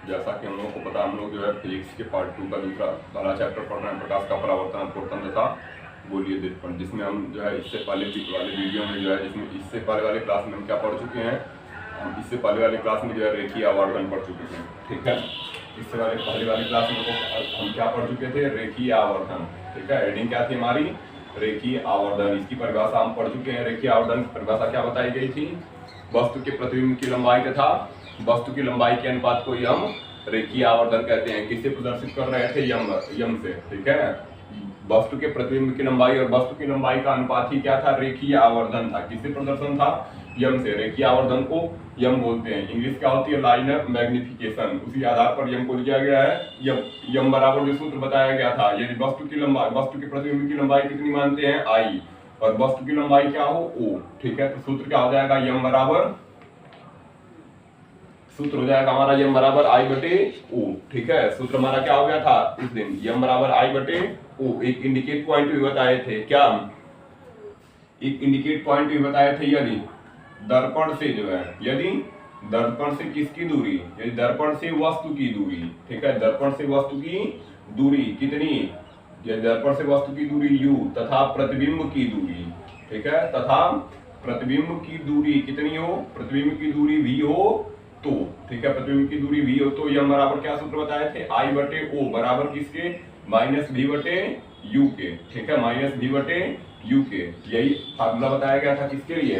जैसा कि हम लोगों को पता, हम लोग जो है फिजिक्स के पार्ट 2 का दूसरा वाला चैप्टर पढ़ रहे हैं, प्रकाश का परावर्तन, अपवर्तन तथा गोलीय दीप्ति, जिसमें हम जो है इससे पहले वाले वीडियो में जो है, जिसमें इससे पहले वाले क्लास में हम क्या पढ़ चुके हैं, हम इससे पहले वाले क्लास में जो है रेखीय आवर्धन पढ़ चुके थे। ठीक है, इससे पहले वाली क्लास में हम क्या पढ़ चुके थे, रेखीय आवर्धन। ठीक है, हेडिंग क्या थी हमारी, रेखीय आवर्धन। इसकी परिभाषा हम पढ़ चुके हैं। रेखीय आवर्धन की परिभाषा क्या बताई गई थी, वस्तु के प्रतिबिंब की लंबाई तथा वस्तु की लंबाई के अनुपात को हम रेखीय आवर्धन कहते हैं। किससे प्रदर्शित कर रहे थे, यम से। ठीक है, वस्तु के प्रतिबिंब की लंबाई और वस्तु की लंबाई का अनुपात ही क्या था, रेखीय आवर्धन था। किससे प्रदर्शन था, यम से। रेखीय आवर्धन को यम बोलते हैं। इंग्लिश क्या होती है, लाइनर मैग्निफिकेशन। उसी आधार पर यम को लिया गया है। यम बराबर जो सूत्र बताया गया था, यदि वस्तु की लंबाई, वस्तु के प्रतिबिंब की लंबाई कितनी मानते हैं, आई, और वस्तु की लंबाई क्या हो, ओ। ठीक है, तो सूत्र क्या हो जाएगा, यम बराबर, सूत्र हो जाएगा हमारा यम बराबर आई बटे ओ। ठीक है, सूत्र हमारा क्या हो गया था उस दिन, यम बराबर आई बटे ओ। एक इंडिकेट पॉइंट भी बताए थे, क्या, एक इंडिकेट पॉइंट भी बताए थे, यदि दर्पण से जो है, यदि दर्पण से किसकी दूरी, यदि दर्पण से वस्तु की दूरी, ठीक है, दर्पण से वस्तु की दूरी कितनी, यदि दर्पण से वस्तु की दूरी u तथा प्रतिबिंब की दूरी, ठीक है, तथा प्रतिबिंब की दूरी कितनी हो, प्रतिबिंब की दूरी v हो तो, ठीक है, प्रतिबिंब की दूरी v हो तो यम बराबर क्या सूत्र बताए थे, आई बटे ओ बराबर किसके, माइनस v बटे u के। ठीक है, माइनस v बटे u के। यही फार्मूला बताया गया था किसके लिए,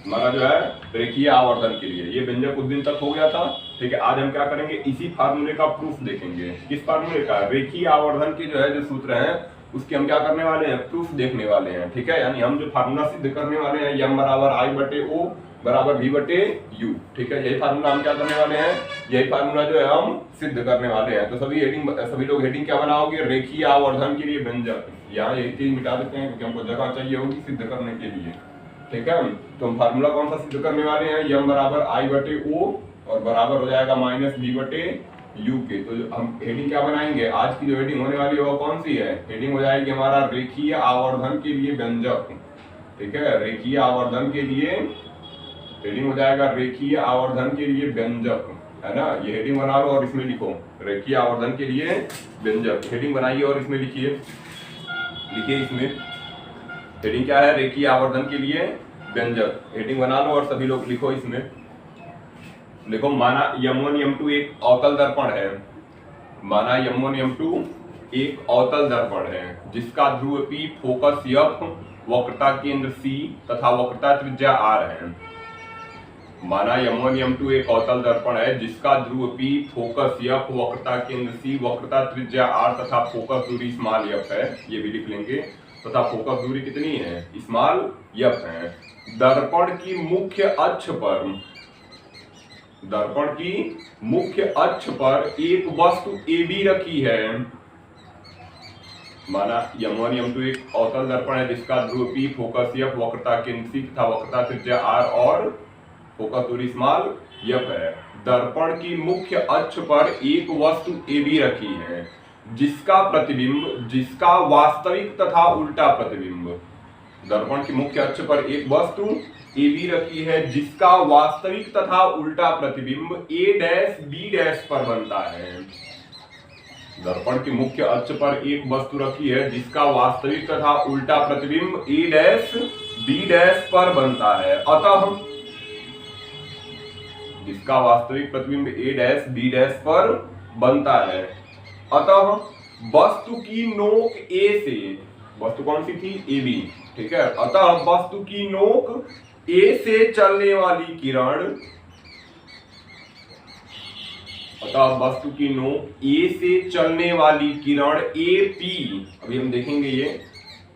हमारा जो है रेखीय आवर्धन के लिए। ये व्यंजक उस दिन तक हो गया था। ठीक है, आज हम क्या करेंगे, इसी फार्मूले का प्रूफ देखेंगे। किस फार्मूले का, रेखीय आवर्धन के जो है जो सूत्र हैं उसके हम क्या करने वाले हैं, प्रूफ देखने वाले हैं। ठीक है, यानी हम जो फार्मूला सिद्ध करने वाले हैं, यम बराबर आई बटे ओ बराबर v बटे u। ठीक है, यही फार्मूला हम क्या करने वाले हैं, यही फार्मूला जो है हम सिद्ध करने वाले हैं। तो सभी लोग हेडिंग क्या बनाओगे, रेखीय आवर्धन के लिए व्यंजक। यहाँ यही चीज मिटा देते हैं क्योंकि हमको जगह चाहिए होगी सिद्ध करने के लिए। ठीक है, तो हम फार्मूला कौन सा सिद्ध करने वाले हैं, यम बराबर आई बटे ओ और बराबर हो जाएगा माइनस v बटे u के। तो हम हेडिंग क्या बनाएंगे, आज की जो हेडिंग होने वाली है वो कौन सी है, हेडिंग हो जाएगी हमारा रेखीय आवर्धन के लिए व्यंजक। ठीक है, रेखीय आवर्धन के लिए हेडिंग हो जाएगा रेखीय आवर्धन के लिए व्यंजक, है ना। ये हेडिंग बना लो और इसमें लिखो रेखीय आवर्धन के लिए व्यंजक। हेडिंग बनाइए और इसमें लिखिए, लिखिए इसमें हेडिंग क्या है, रेखीय आवर्धन के लिए व्यंजक। हेडिंग बना लो और सभी लोग लिखो इसमें। देखो, माना m1 m2 एक अवतल दर्पण है, माना m1 m2 एक अवतल दर्पण है जिसका ध्रुव P, फोकस F, वक्रता केंद्र C तथा वक्रता त्रिज्या R है। माना m1 m2 एक अवतल दर्पण है जिसका ध्रुव P, फोकस F, वक्रता केंद्र C, वक्रता त्रिज्या R तथा फोकस दूरी स्मॉल f है। ये भी लिख लेंगे, तथा फोकस दूरी कितनी है, स्मॉल f है। दर्पण की मुख्य अक्ष पर, दर्पण की मुख्य अक्ष पर एक वस्तु AB रखी है। माना m1 m2 एक अवतल दर्पण है जिसका ध्रुव P, फोकस F, वक्रता केंद्र C तथा वक्रता त्रिज्या R और फोकस दूरी स्मॉल f है। दर्पण की मुख्य अक्ष पर एक वस्तु AB रखी है जिसका प्रतिबिंब, जिसका वास्तविक तथा उल्टा प्रतिबिंब, दर्पण की मुख्य अक्ष पर एक वस्तु AB रखी है जिसका वास्तविक तथा उल्टा प्रतिबिंब A डैश B डैश पर बनता है। दर्पण की मुख्य अक्ष पर एक वस्तु रखी है जिसका वास्तविक तथा उल्टा प्रतिबिंब A डैश B डैश पर बनता है। अतः जिसका वास्तविक प्रतिबिंब A डैश B डैश पर बनता है, अतः वस्तु की नोक A से, वस्तु कौन सी थी, AB। ठीक है, अतः वस्तु की नोक A से चलने वाली किरण, अतः वस्तु की नोक A से चलने वाली किरण AP, अभी हम देखेंगे ये,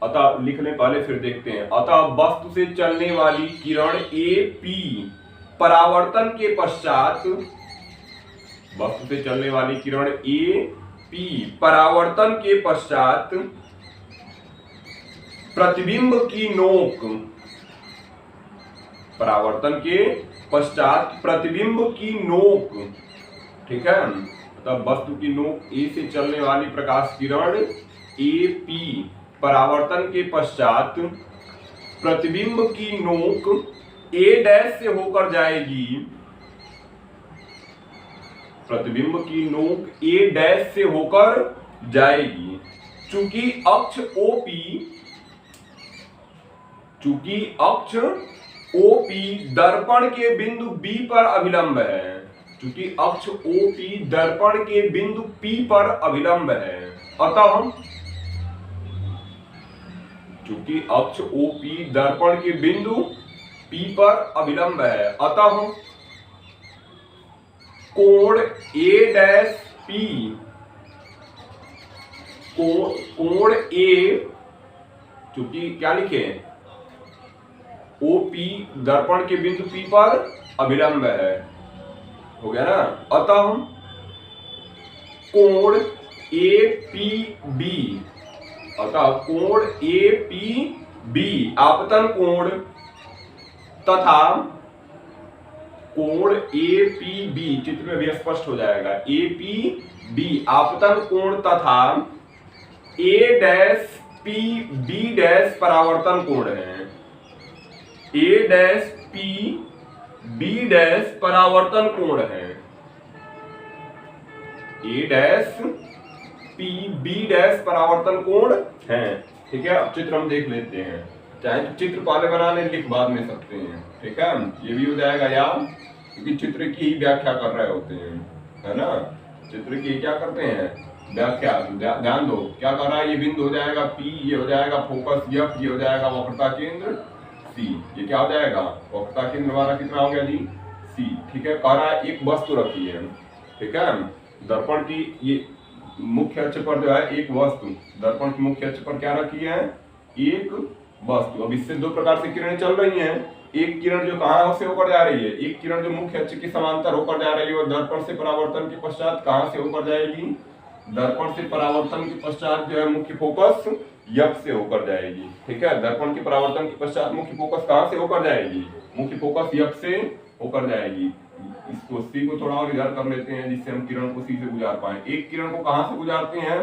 अतः लिख लें पहले फिर देखते हैं। अतः वस्तु से चलने वाली किरण AP परावर्तन के पश्चात, वस्तु से चलने वाली किरण AP परावर्तन के पश्चात प्रतिबिंब की नोक, परावर्तन के पश्चात प्रतिबिंब की नोक, ठीक है, तब वस्तु की नोक A से चलने वाली प्रकाश किरण AP परावर्तन के पश्चात प्रतिबिंब की नोक A डैश से होकर जाएगी, प्रतिबिंब की नोक ए डैश से होकर जाएगी। चूंकि अक्ष OP दर्पण के बिंदु B पर अभिलंब है, चूंकि अक्ष OP दर्पण के बिंदु P पर अभिलंब है, अतः चूंकि अक्ष OP दर्पण के बिंदु P पर अभिलंब है, अतः कोण A डैश P, कोण A, चूंकि क्या लिखे OP दर्पण के बिंदु P पर अभिलंब है, हो गया ना, अतः कोण APB, अतः कोण APB आपतन कोण तथा कोण APB चित्र में भी स्पष्ट हो जाएगा, APB आपतन कोण तथा A डैश PB डैश परावर्तन कोण है, A डैश PB डैश परावर्तन कोण है, A डैश PB डैश परावर्तन कोण है। ठीक है, अब चित्र हम देख लेते हैं, चाहे तो चित्र पहले बना लें, लिख बाद में सकते हैं। ठीक है, ये भी हो जाएगा याद, क्योंकि चित्र की ही व्याख्या कर रहे होते हैं, है ना, चित्र की क्या करते हैं व्याख्या। ध्यान दो क्या कर रहा है, ये बिंदु हो जाएगा P, ये हो जाएगा फोकस F, ये हो जाएगा वक्रता केंद्र C, ये क्या हो जाएगा वक्रता केंद्र हमारा कितना हो गया जी C। ठीक है, कह रहा है एक वस्तु रखी है। ठीक है, दर्पण की ये मुख्य अक्ष पर जो है एक वस्तु, दर्पण की मुख्य अक्ष पर क्या रखी है एक वस्तु। अब इससे दो प्रकार से किरणें चल रही हैं, एक किरण जो कहां से होकर जा रही है, एक किरण जो मुख्य अक्ष के समांतर होकर जा रही है और दर्पण से परावर्तन के पश्चात कहां से होकर जाएगी, दर्पण से परावर्तन के पश्चात जो है मुख्य फोकस F से होकर जाएगी। ठीक है, दर्पण के परावर्तन के पश्चात मुख्य फोकस कहां से होकर जाएगी, मुख्य फोकस F से होकर जाएगी। इसको C को थोड़ा और इधर कर लेते हैं जिससे हम किरण को C से गुजार पाए। एक किरण को कहां से गुजारते हैं,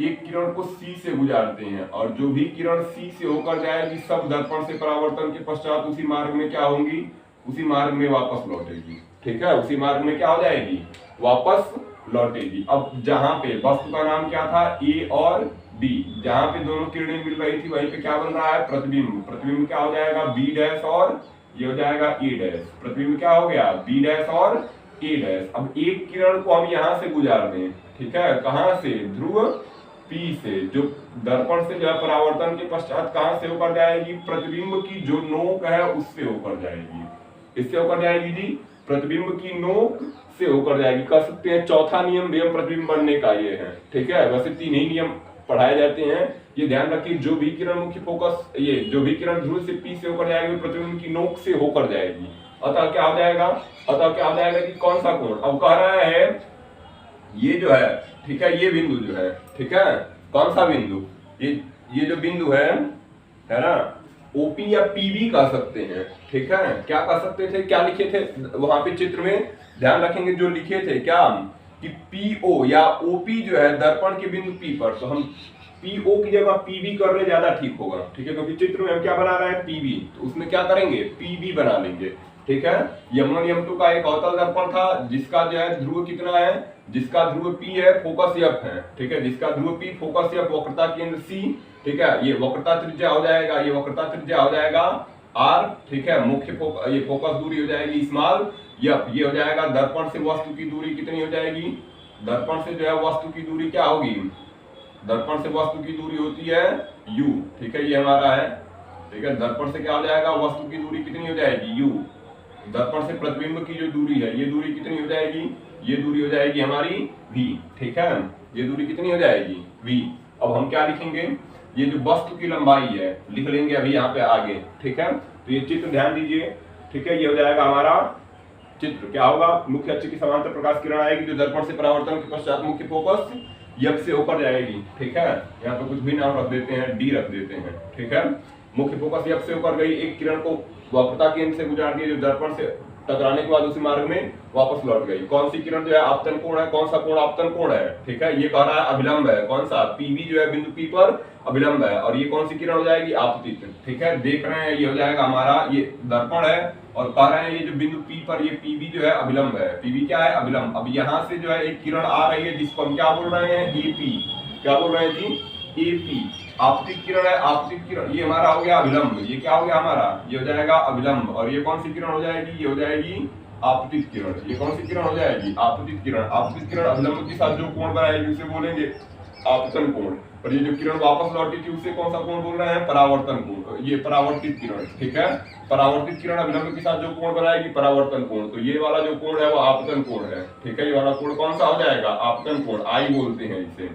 एक किरण को C से गुजारते हैं, और जो भी किरण C से होकर जाएगी सब दर्पण से परावर्तन के पश्चात उसी मार्ग में क्या होंगी, उसी मार्ग में वापस लौटेगी। ठीक है, उसी मार्ग में क्या हो जाएगी, वापस लौटेगी। अब जहां पे वस्तु का नाम क्या था A और B, जहां पे दोनों किरणें मिल रही थी वहीं पे क्या बन रहा है प्रतिबिंब। प्रतिबिंब क्या हो जाएगा B डैश और ये हो जाएगा A डैश। प्रतिबिंब क्या हो गया B डैश और A डैश। अब एक किरण को हम यहां से गुजार दें, ठीक है, कहां से, ध्रुव P से, जो दर्पण से जो है परावर्तन के पश्चात कहां से होकर जाएगी, प्रतिबिंब की जो नोक है उससे होकर जाएगी। इससे होकर जाएगी जी, प्रतिबिंब की नोक से होकर जाएगी। कह सकते हैं चौथा नियम वियम प्रतिबिंब बनने का ये है। ठीक है, वैसे तीन ही नियम पढ़ाए जाते हैं, ये ध्यान रखिए। जो भी किरण मुख्य फोकस, ये जो भी किरण ध्रुव से P से होकर जाएगी प्रतिबिंब की नोक से होकर जाएगी। अतः क्या हो जाएगा, अतः क्या हो जाएगा कि कौन सा कोण, अब कह रहा है ये जो है, ठीक है, ये बिंदु जो है, ठीक है, कौन सा बिंदु, ये जो बिंदु है ना, OP या PB कह सकते हैं। ठीक है, क्या कह सकते थे, क्या लिखे थे वहां पे चित्र में, ध्यान रखेंगे जो लिखे थे क्या कि PO या OP जो है दर्पण के बिंदु P पर, तो हम PO की जगह PB कर ले, ज्यादा ठीक होगा। ठीक है, क्योंकि चित्र में हम क्या बना रहे हैं PB, तो उसमें क्या करेंगे PB बना लेंगे। ठीक है, M1 M2 का एक अवतल दर्पण था जिसका जो है ध्रुव कितना है, जिसका ध्रुव P है, फोकस F है। ठीक है, जिसका ध्रुव P, फोकस F, वक्रता केंद्र C। ठीक है, ये वक्रता त्रिज्या हो जाएगा, ये वक्रता त्रिज्या हो जाएगा R। ठीक है, मुख्य ये फोकस दूरी हो जाएगी स्मॉल F। ये हो जाएगा दर्पण से वस्तु की दूरी कितनी हो जाएगी, दर्पण से जो है वस्तु की दूरी क्या होगी, दर्पण से वस्तु की दूरी होती है U। ठीक है, ये हमारा है। ठीक है, दर्पण से क्या हो जाएगा, वस्तु की दूरी कितनी हो जाएगी U। दर्पण से प्रतिबिंब की जो दूरी है, ये दूरी कितनी हो जाएगी, ये दूरी हो जाएगी हमारी V। ठीक है, ये दूरी कितनी हो जाएगी V। अब हम क्या लिखेंगे, ये जो वस्तु की लंबाई है लिख लेंगे अभी यहाँ पे आगे। ठीक है, तो ये चित्र ध्यान दीजिए। ठीक है, ये हो जाएगा हमारा चित्र, क्या होगा, मुख्य अक्ष की समांतर प्रकाश किरण आएगी जो दर्पण से परावर्तन के पश्चात मुख्य फोकस F से होकर जाएगी। ठीक है, यहाँ पे कुछ भी नाम रख देते हैं, D रख देते हैं। ठीक है, मुख्य फोकस F से होकर गई, एक किरण को वक्रता केंद्र से गुजार दिए जो दर्पण से टकराने के बाद उसी मार्ग में वापस लौट गई। कौन सी किरण जो है आपतन कोण है, कौन सा कोण आपतन कोण है, ठीक है, ये कह रहा है अभिलंब है, कौन सा, पीबी जो है बिंदु पी पर अभिलंब है, और ये कौन सी किरण हो जाएगी, आपतित, ठीक है। देख रहे हैं ये हो जाएगा हमारा, ये दर्पण है, और कह रहे हैं ये जो बिंदु पी पर ये पीबी जो है अभिलंब है, पीबी क्या है, अभिलंब। अब यहाँ से जो है एक किरण आ रही है जिसको हम क्या बोल रहे हैं, एपी, क्या बोल रहे हैं जी, एपी, आपतित किरण है, आपतित किरण, ये हमारा हो गया अभिलंब, ये क्या हो गया हमारा, ये हो जाएगा अभिलंब, और ये कौन सी किरण हो जाएगी, ये हो जाएगी आपतित किरण, ये कौन सी किरण हो जाएगी, आपतित किरण। आपतित किरण अभिलंब के साथ जो कोण बनाएगी उसे बोलेंगे आपतन कोण, और ये जो किरण वापस लौटी थी उसे कौन सा कोण बोल रहे हैं, परावर्तन कोण, ये परावर्तित किरण, ठीक है। परावर्तित किरण अभिलंब के साथ जो कोण बनाएगी परावर्तन कोण, तो ये वाला जो कोण है वो आपतन कोण है, ठीक है। ये वाला कोण कौन सा हो जाएगा, आपतन कोण, आई बोलते हैं इसे,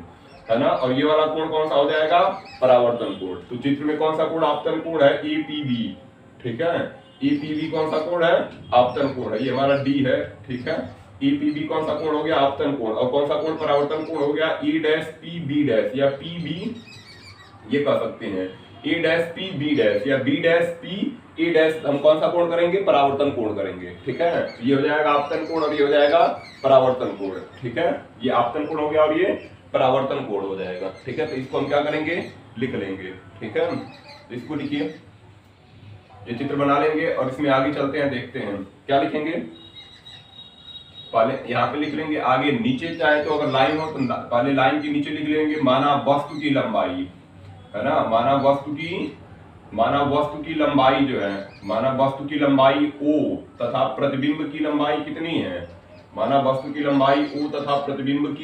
है ना। और ये वाला कोण कौन सा हो जाएगा, परावर्तन कोण। तो चित्र में कौन सा कोण आपतन कोण है, एपीबी, ठीक है। एपीबी कौन सा कोण है, आपतन कोण है, ये हमारा डी है, ठीक है। एपीबी कौन सा कोण हो गया, आपतन कोण, और कौन सा कोण परावर्तन कोण हो गया, A dash P B dash, या पी बी, ये कह सकते हैं A dash P B dash, या B dash P A dash, हम कौन सा कोण करेंगे, परावर्तन कोण करेंगे, ठीक है। ये हो जाएगा आपतन कोण और ये हो जाएगा परावर्तन कोण, ठीक है। ये आपतन कोण हो गया और ये परावर्तन कोण हो जाएगा, ठीक है। तो इसको हम क्या करेंगे, लिख लेंगे, ठीक है। तो इसको लिखिए, ये चित्र बना लेंगे और इसमें आगे चलते हैं, देखते हैं क्या लिखेंगे। पहले यहाँ पे लिख लेंगे, आगे नीचे चाहे तो अगर लाइन हो तो पहले लाइन के नीचे लिख लेंगे, माना वस्तु की लंबाई, है ना, माना वस्तु की लंबाई जो है, माना वस्तु की लंबाई ओ तथा प्रतिबिंब की लंबाई कितनी है, माना वस्तु की लंबाई ओ तथा प्रतिबिंब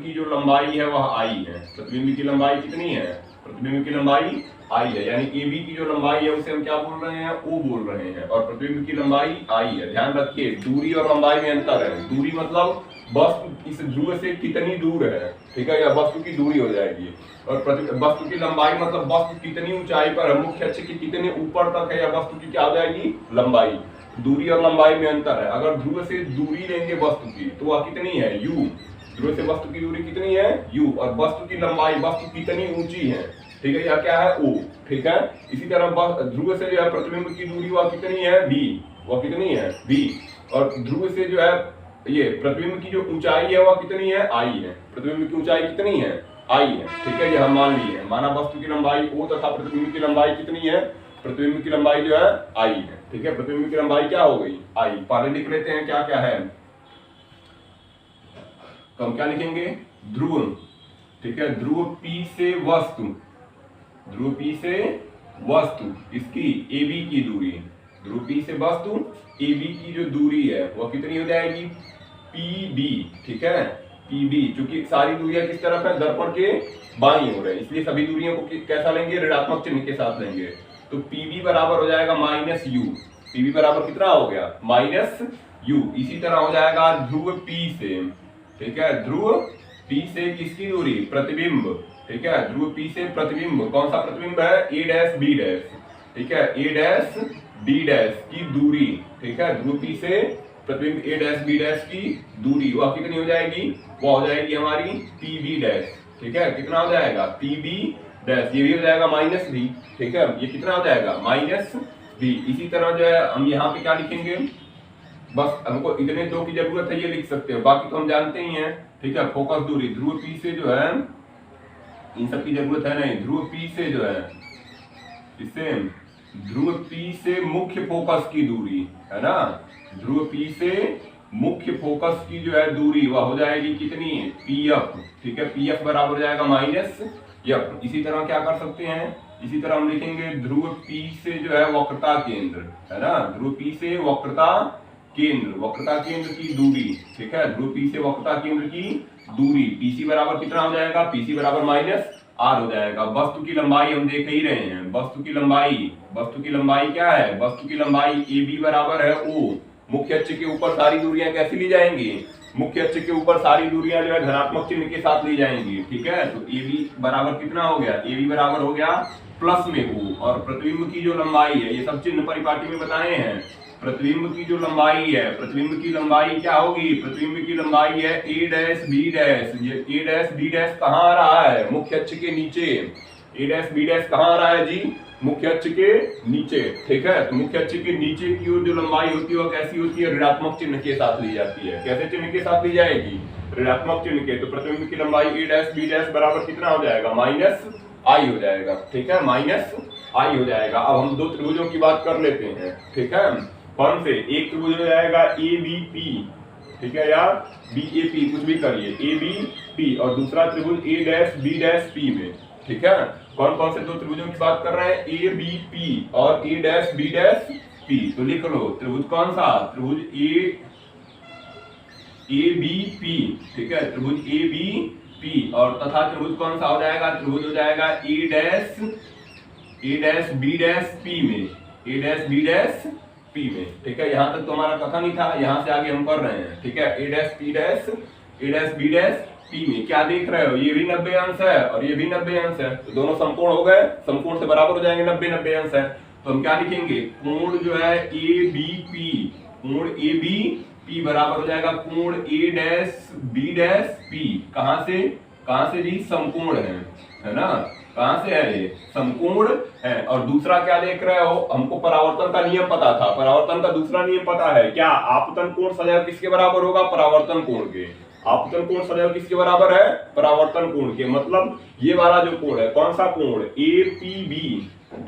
की जो लंबाई है वह आई है। प्रतिबिंब की लंबाई कितनी है, प्रतिबिंब की लंबाई आई है, यानी ए बी की जो लंबाई है उसे हम क्या बोल रहे हैं, ओ बोल रहे हैं, और प्रतिबिंब की लंबाई आई है। ध्यान रखिए दूरी और लंबाई में अंतर है। दूरी मतलब वस्तु इस ध्रुव से कितनी दूर है, ठीक है, या वस्तु की दूरी हो जाएगी, और वस्तु की लंबाई मतलब वस्तु कितनी ऊंचाई पर है, मुख्य अक्ष के कितने ऊपर तक है, या वस्तु की क्या हो जाएगी, लंबाई। दूरी और लंबाई में अंतर है। अगर ध्रुव से दूरी लेंगे वस्तु की तो वह कितनी है, यू, ध्रुव से वस्तु की दूरी कितनी है, यू, और वस्तु की लंबाई, वस्तु कितनी ऊंची है, ठीक है, यह क्या है, ओ, ठीक है। इसी तरह ध्रुव से जो है प्रतिबिंब की दूरी वह कितनी है, बी, वह कितनी है, बी, और ध्रुव से जो है ये प्रतिबिंब की जो ऊंचाई है वह कितनी है, आई है। प्रतिबिंब की ऊंचाई कितनी है, आई है, ठीक है, ये हम मान लिए। माना वस्तु की लंबाई ओ तथा प्रतिबिंब की लंबाई कितनी है, प्रतिबिंब की लंबाई जो है आई है, ठीक है। प्रतिबिंब की लंबाई क्या हो गई, आई। पहले लिख लेते हैं क्या क्या है, तो हम क्या लिखेंगे, ध्रुव, ठीक है, ध्रुव P से वस्तु, ध्रुव P से वस्तु इसकी AB की दूरी, ध्रुव P से वस्तु AB की जो दूरी है वो कितनी हो जाएगी, PB, ठीक है, PB, क्योंकि सारी दूरियां किस तरफ है, दर्पण के बाईं ओर है, इसलिए सभी दूरियों को कैसा लेंगे, ऋणात्मक चिन्ह के साथ लेंगे। तो PB बराबर हो जाएगा -U, PB बराबर कितना हो गया, -U। इसी तरह हो जाएगा ध्रुव P से, ठीक है, ध्रुव P से किसकी दूरी, प्रतिबिंब, ठीक है, ध्रुव P से प्रतिबिंब, कौन सा प्रतिबिंब है, A डैश B डैश, ठीक है, A डैश B डैश की दूरी, ठीक है, ध्रुव P से प्रतिबिंब A डैश B डैश की दूरी वह कितनी हो जाएगी, वह हो जाएगी हमारी PB डैश, ठीक है, कितना हो जाएगा, PB डैश, ये भी हो जाएगा -B, ठीक है, ये कितना हो जाएगा, -B। इसी तरह जो है हम यहाँ पे क्या लिखेंगे, बस हमको इतने दो की जरूरत है, ये लिख सकते हो, बाकी तो हम जानते ही हैं, ठीक है। फोकस दूरी ध्रुव P से जो है, इन सब की जरूरत है नहीं, ध्रुव P से जो है, इससे ध्रुव P से मुख्य फोकस की दूरी, है ना, ध्रुव P से मुख्य फोकस की जो है दूरी वह हो जाएगी कितनी, PF, ठीक है, PF बराबर हो जाएगा -F। इसी तरह क्या कर सकते हैं, इसी तरह हम लिखेंगे ध्रुव P से जो है वक्रता केंद्र, है ना, ध्रुव P से वक्रता केंद्र की दूरी, ठीक है, ध्रुव P से वक्रता केंद्र की दूरी, PC बराबर कितना हो जाएगा, PC बराबर -R हो जाएगा। वस्तु की लंबाई हम देख ही रहे हैं, वस्तु की लंबाई क्या है, वस्तु की लंबाई AB बराबर है O। मुख्य अक्ष के ऊपर सारी दूरियां कैसी ली जाएंगी, मुख्य अक्ष के ऊपर सारी दूरियां जो है धनात्मक चिन्ह के साथ ली जाएंगी, ठीक है। तो AB बराबर कितना हो गया, AB बराबर हो गया प्लस में O, और प्रतिबिंब की जो लंबाई है, ये सब चिन्ह परिपाटी में बताए हैं, प्रतिबिंब की जो लंबाई है, प्रतिबिंब की लंबाई क्या होगी, प्रतिबिंब की लंबाई है A डैश B डैश, ये A डैश B डैश कहाँ आ रहा है, मुख्य अक्ष के नीचे, A डैश B डैश कहाँ आ रहा है जी, मुख्य अक्ष के नीचे, ठीक है। तो मुख्य अक्ष के नीचे की ओर जो लंबाई होती है वो कैसी होती है, ऋणात्मक चिन्ह के साथ ली जाती है। कैसे चिन्ह के साथ ली जाएगी, ऋणात्मक चिन्ह के। तो प्रतिबिंब की लंबाई a डैश b डैश बराबर कितना हो जाएगा, माइनस आई हो जाएगा, ठीक है, माइनस आई हो जाएगा। अब हम दो त्रिभुजों की बात कर लेते हैं, ठीक है। कौन से, एक त्रिभुज हो जाएगा ABP, ठीक है, या BAP, कुछ भी करिए, ABP, और दूसरा त्रिभुज A dash B dash P में, ठीक है। कौन कौन से दो त्रिभुजों की बात कर रहे हैं, ABP और A dash B dash P। तो लिख लो त्रिभुज कौन सा, त्रिभुज ABP, ठीक है, त्रिभुज ABP, और तथा त्रिभुज कौन सा हो जाएगा, त्रिभुज हो जाएगा A dash B dash P में, A dash B dash P में, ठीक है। यहाँ तक तो हमारा कथन ही था, यहाँ से आगे हम कर रहे हैं, ठीक है। A dash B dash P में क्या देख रहे हो, ये भी 90 अंश है और ये भी 90 अंश है, तो दोनों समकोण हो गए, समकोण से बराबर हो जाएंगे, 90 अंश है। तो हम क्या लिखेंगे, कोण जो है ABP, कोण ABP बराबर हो जाएगा कोण A dash B dash P। कहां से जी, समकोण है ना, कहां से है, ये समकोण है। और दूसरा क्या देख रहे हो, हमको परावर्तन का नियम पता था, परावर्तन का दूसरा नियम पता है क्या, आपतन कोण सदैव किसके बराबर होगा, परावर्तन कोण के। आपतन कोण सदैव किसके बराबर है, परावर्तन कोण के। मतलब ये वाला जो कोण है, कौन सा कोण, APB,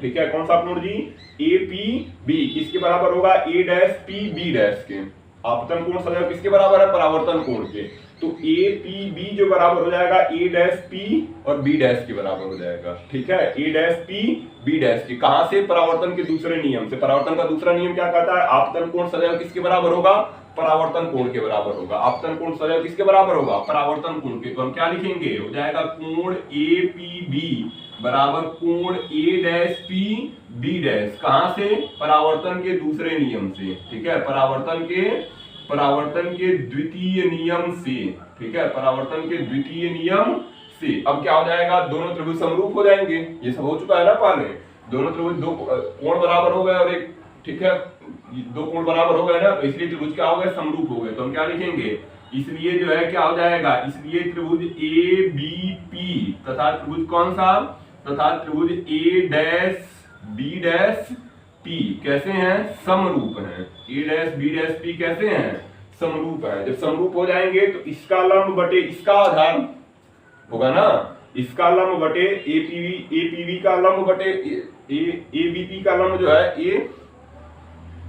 ठीक है, कौन सा कोण जी, APB किसके बराबर होगा, A dash P B dash के। आपतन कोण सदैव किसके बराबर है, परावर्तन कोण के। तो APB जो बराबर हो जाएगा A डैश P और B डैश के बराबर हो जाएगा, ठीक है, A dash P B dash के। कहां से, परावर्तन के दूसरे नियम से। परावर्तन का दूसरा नियम क्या कहता है, आपतन कोण सदैव किसके बराबर होगा, परावर्तन कोण के बराबर होगा। आपतन कोण सदैव किसके बराबर होगा, परावर्तन कोण के। तो हम क्या लिखेंगे, हो जाएगा कोण APB बराबर कोण A dash P B dash. कहां से, परावर्तन के दूसरे नियम से, ठीक है, परावर्तन के द्वितीय नियम से, ठीक है, परावर्तन के द्वितीय नियम से। अब क्या हो जाएगा, दोनों त्रिभुज समरूप हो जाएंगे, ये सब हो चुका है ना पहले। दोनों त्रिभुज, दो कोण बराबर हो गए और एक, ठीक है, दो कोण बराबर हो गए ना, तो इसलिए त्रिभुज क्या हो गए, समरूप हो गए। तो हम क्या लिखेंगे, इसलिए जो है क्या हो जाएगा, इसलिए त्रिभुज ABP तथा त्रिभुज कौन सा, तथा त्रिभुज A dash B dash P कैसे हैं, समरूप हैं। A dash B dash P कैसे हैं, समरूप है। जब समरूप हो जाएंगे तो इसका लंब बटे इसका आधार होगा ना, इसका लंब बटे APB का लंब बटे ABP का लंब जो है,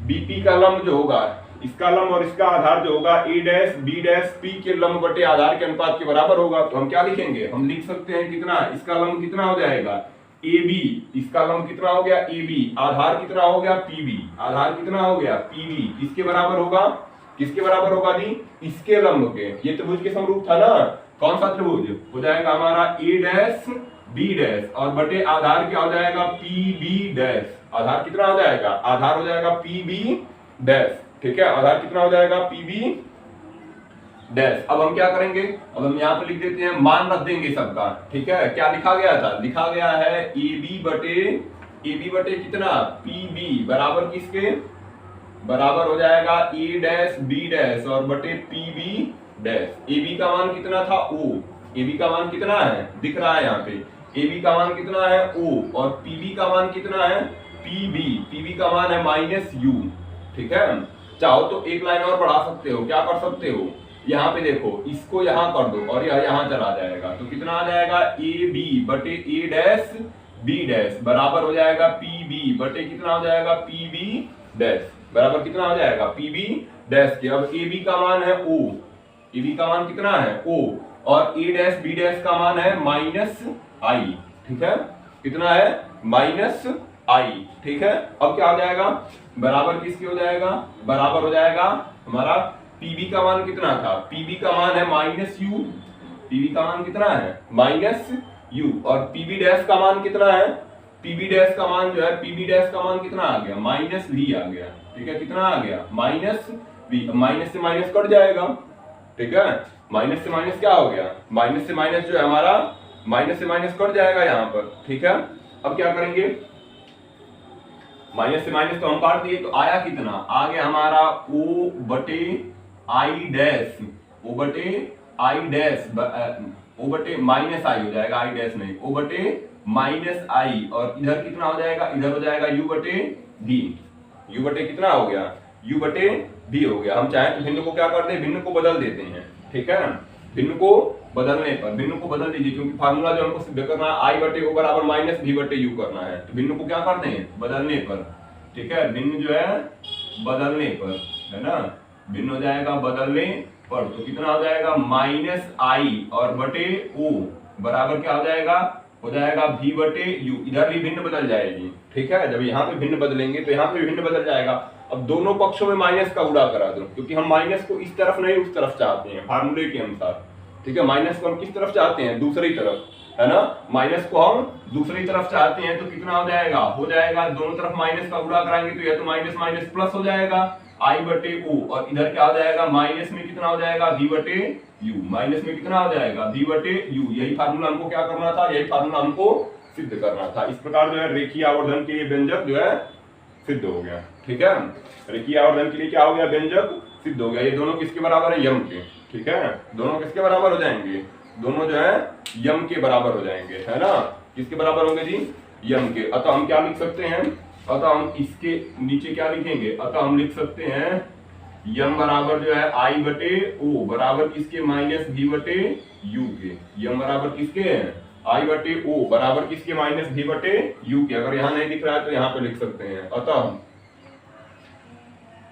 ABP का लंब जो होगा, इसका लंब और इसका आधार जो होगा A dash B dash P के लंब बटे आधार के अनुपात के बराबर होगा। तो हम क्या लिखेंगे, हम लिख सकते हैं कितना, इसका लंब कितना हो जाएगा AB, इसका लंब कितना हो गया AB, आधार कितना हो गया PB, आधार कितना हो गया PB, किसके बराबर होगा, किसके बराबर होगा जी, इसके लंब के। ये त्रिभुज के समरूप था ना, कौन सा त्रिभुज हो जाएगा हमारा, A डैश B डैश और बटे आधार क्या हो जाएगा, PB डैश। आधार कितना हो जाएगा, आधार हो जाएगा PB डैश, ठीक है, आधार कितना हो जाएगा PB डैश। अब हम क्या करेंगे, अब हम यहाँ पे लिख देते हैं, मान रख देंगे सबका, ठीक है। क्या लिखा गया था, लिखा गया है AB बटे कितना, PB बराबर किसके, बराबर हो जाएगा A डैश B डैश और बटे PB डैश। AB का मान कितना था O, AB का मान कितना है, दिख रहा है यहाँ पे, AB का मान कितना है O और PB का मान कितना है PB का मान है -U, ठीक है। चाहो तो एक लाइन और बढ़ा सकते हो, क्या कर सकते हो, यहाँ पे देखो, इसको यहाँ कर दो और यह यहाँ चला जाएगा, तो कितना आ जाएगा, AB बटे A डैश B डैश बराबर हो जाएगा PB बटे कितना हो जाएगा, PB डैश बराबर कितना हो जाएगा, PB डैश के। अब AB का मान है O, AB का मान कितना है O और A डैश B डैश का मान है -I, ठीक है, कितना है -I, ठीक है। अब क्या हो जाएगा, बराबर किसके हो जाएगा, बराबर हो जाएगा हमारा PB का मान कितना था, PB का मान है -U, PB का मान कितना है -U और PB डैश का मान कितना है, PB डैश का मान जो है, PB डैश का मान कितना आ गया, -V आ गया, ठीक है, कितना आ गया, -V, माइनस से माइनस कट जाएगा, ठीक है, माइनस से माइनस क्या हो गया, माइनस से माइनस जो है हमारा, माइनस से माइनस कट जाएगा यहाँ पर, ठीक है। अब क्या करेंगे, माइनस से माइनस तो हम काट दिए, तो आया कितना, आ गया हमारा O बटे I डैश, O बटे I डैश, O बटे -I हो जाएगा, I डैश नहीं, O बटे माइनस आई, और इधर कितना हो जाएगा, इधर हो जाएगा u बटे v। u बटे कितना हो गया, u बटे v हो गया। हम चाहें तो भिन्न को क्या कर दें, भिन्न को बदल देते हैं, ठीक है। भिन्न को बदलने पर, भिन्न को बदल दीजिए, क्योंकि फार्मूला जो हमको सिद्ध करना है आई बटे ओ बराबर माइनस v बटे u करना है, तो भिन्न को क्या करते हैं, बदलने पर, ठीक है। भिन्न जो है बदलने पर, है ना, भिन्न हो जाएगा बदलने पर, तो कितना हो जाएगा माइनस आई और बटे ओ बराबर क्या हो जाएगा v बटे u। इधर भी भिन्न बदल जाएगी, ठीक है। जब यहाँ पे भिन्न बदलेंगे तो यहाँ पे भिन्न बदल जाएगा। अब दोनों पक्षों में माइनस का गुणा करा दो, क्योंकि हम माइनस को इस तरफ नहीं उस तरफ चाहते हैं फार्मूले के अनुसार, ठीक है। माइनस को हम किस तरफ चाहते हैं, दूसरी तरफ, है ना। माइनस को हम दूसरी तरफ चाहते हैं, तो कितना हो जाएगा, दोनों तरफ माइनस का गुणा कराएंगे तो यह तो माइनस माइनस प्लस हो जाएगा आई बटे ओ, और इधर क्या हो जाएगा, माइनस में कितना हो जाएगा v बटे u, माइनस में कितना हो जाएगा v बटे u। यही फार्मूला हमको क्या करना था, यही फार्मूला हमको सिद्ध करना था। इस प्रकार जो है रेखीय आवर्धन के लिए व्यंजक जो है सिद्ध हो गया, ठीक है। रेखीय आवर्धन के लिए क्या हो गया, व्यंजक सिद्ध हो गया। ये दोनों किसके बराबर है, यम के, ठीक है। दोनों किसके बराबर हो जाएंगे, दोनों जो है यम के बराबर हो जाएंगे, है ना। किसके बराबर होंगे जी, यम के। अतः हम क्या लिख सकते हैं, अतः हम इसके नीचे क्या लिखेंगे, अतः हम लिख सकते हैं यम बराबर जो है आई बटे ओ बराबर किसके, माइनस v बटे u के। यम बराबर किसके हैं, आई बटे ओ बराबर किसके, माइनस v बटे u के। अगर यहाँ नहीं दिख रहा है तो यहाँ पे लिख सकते हैं, अतः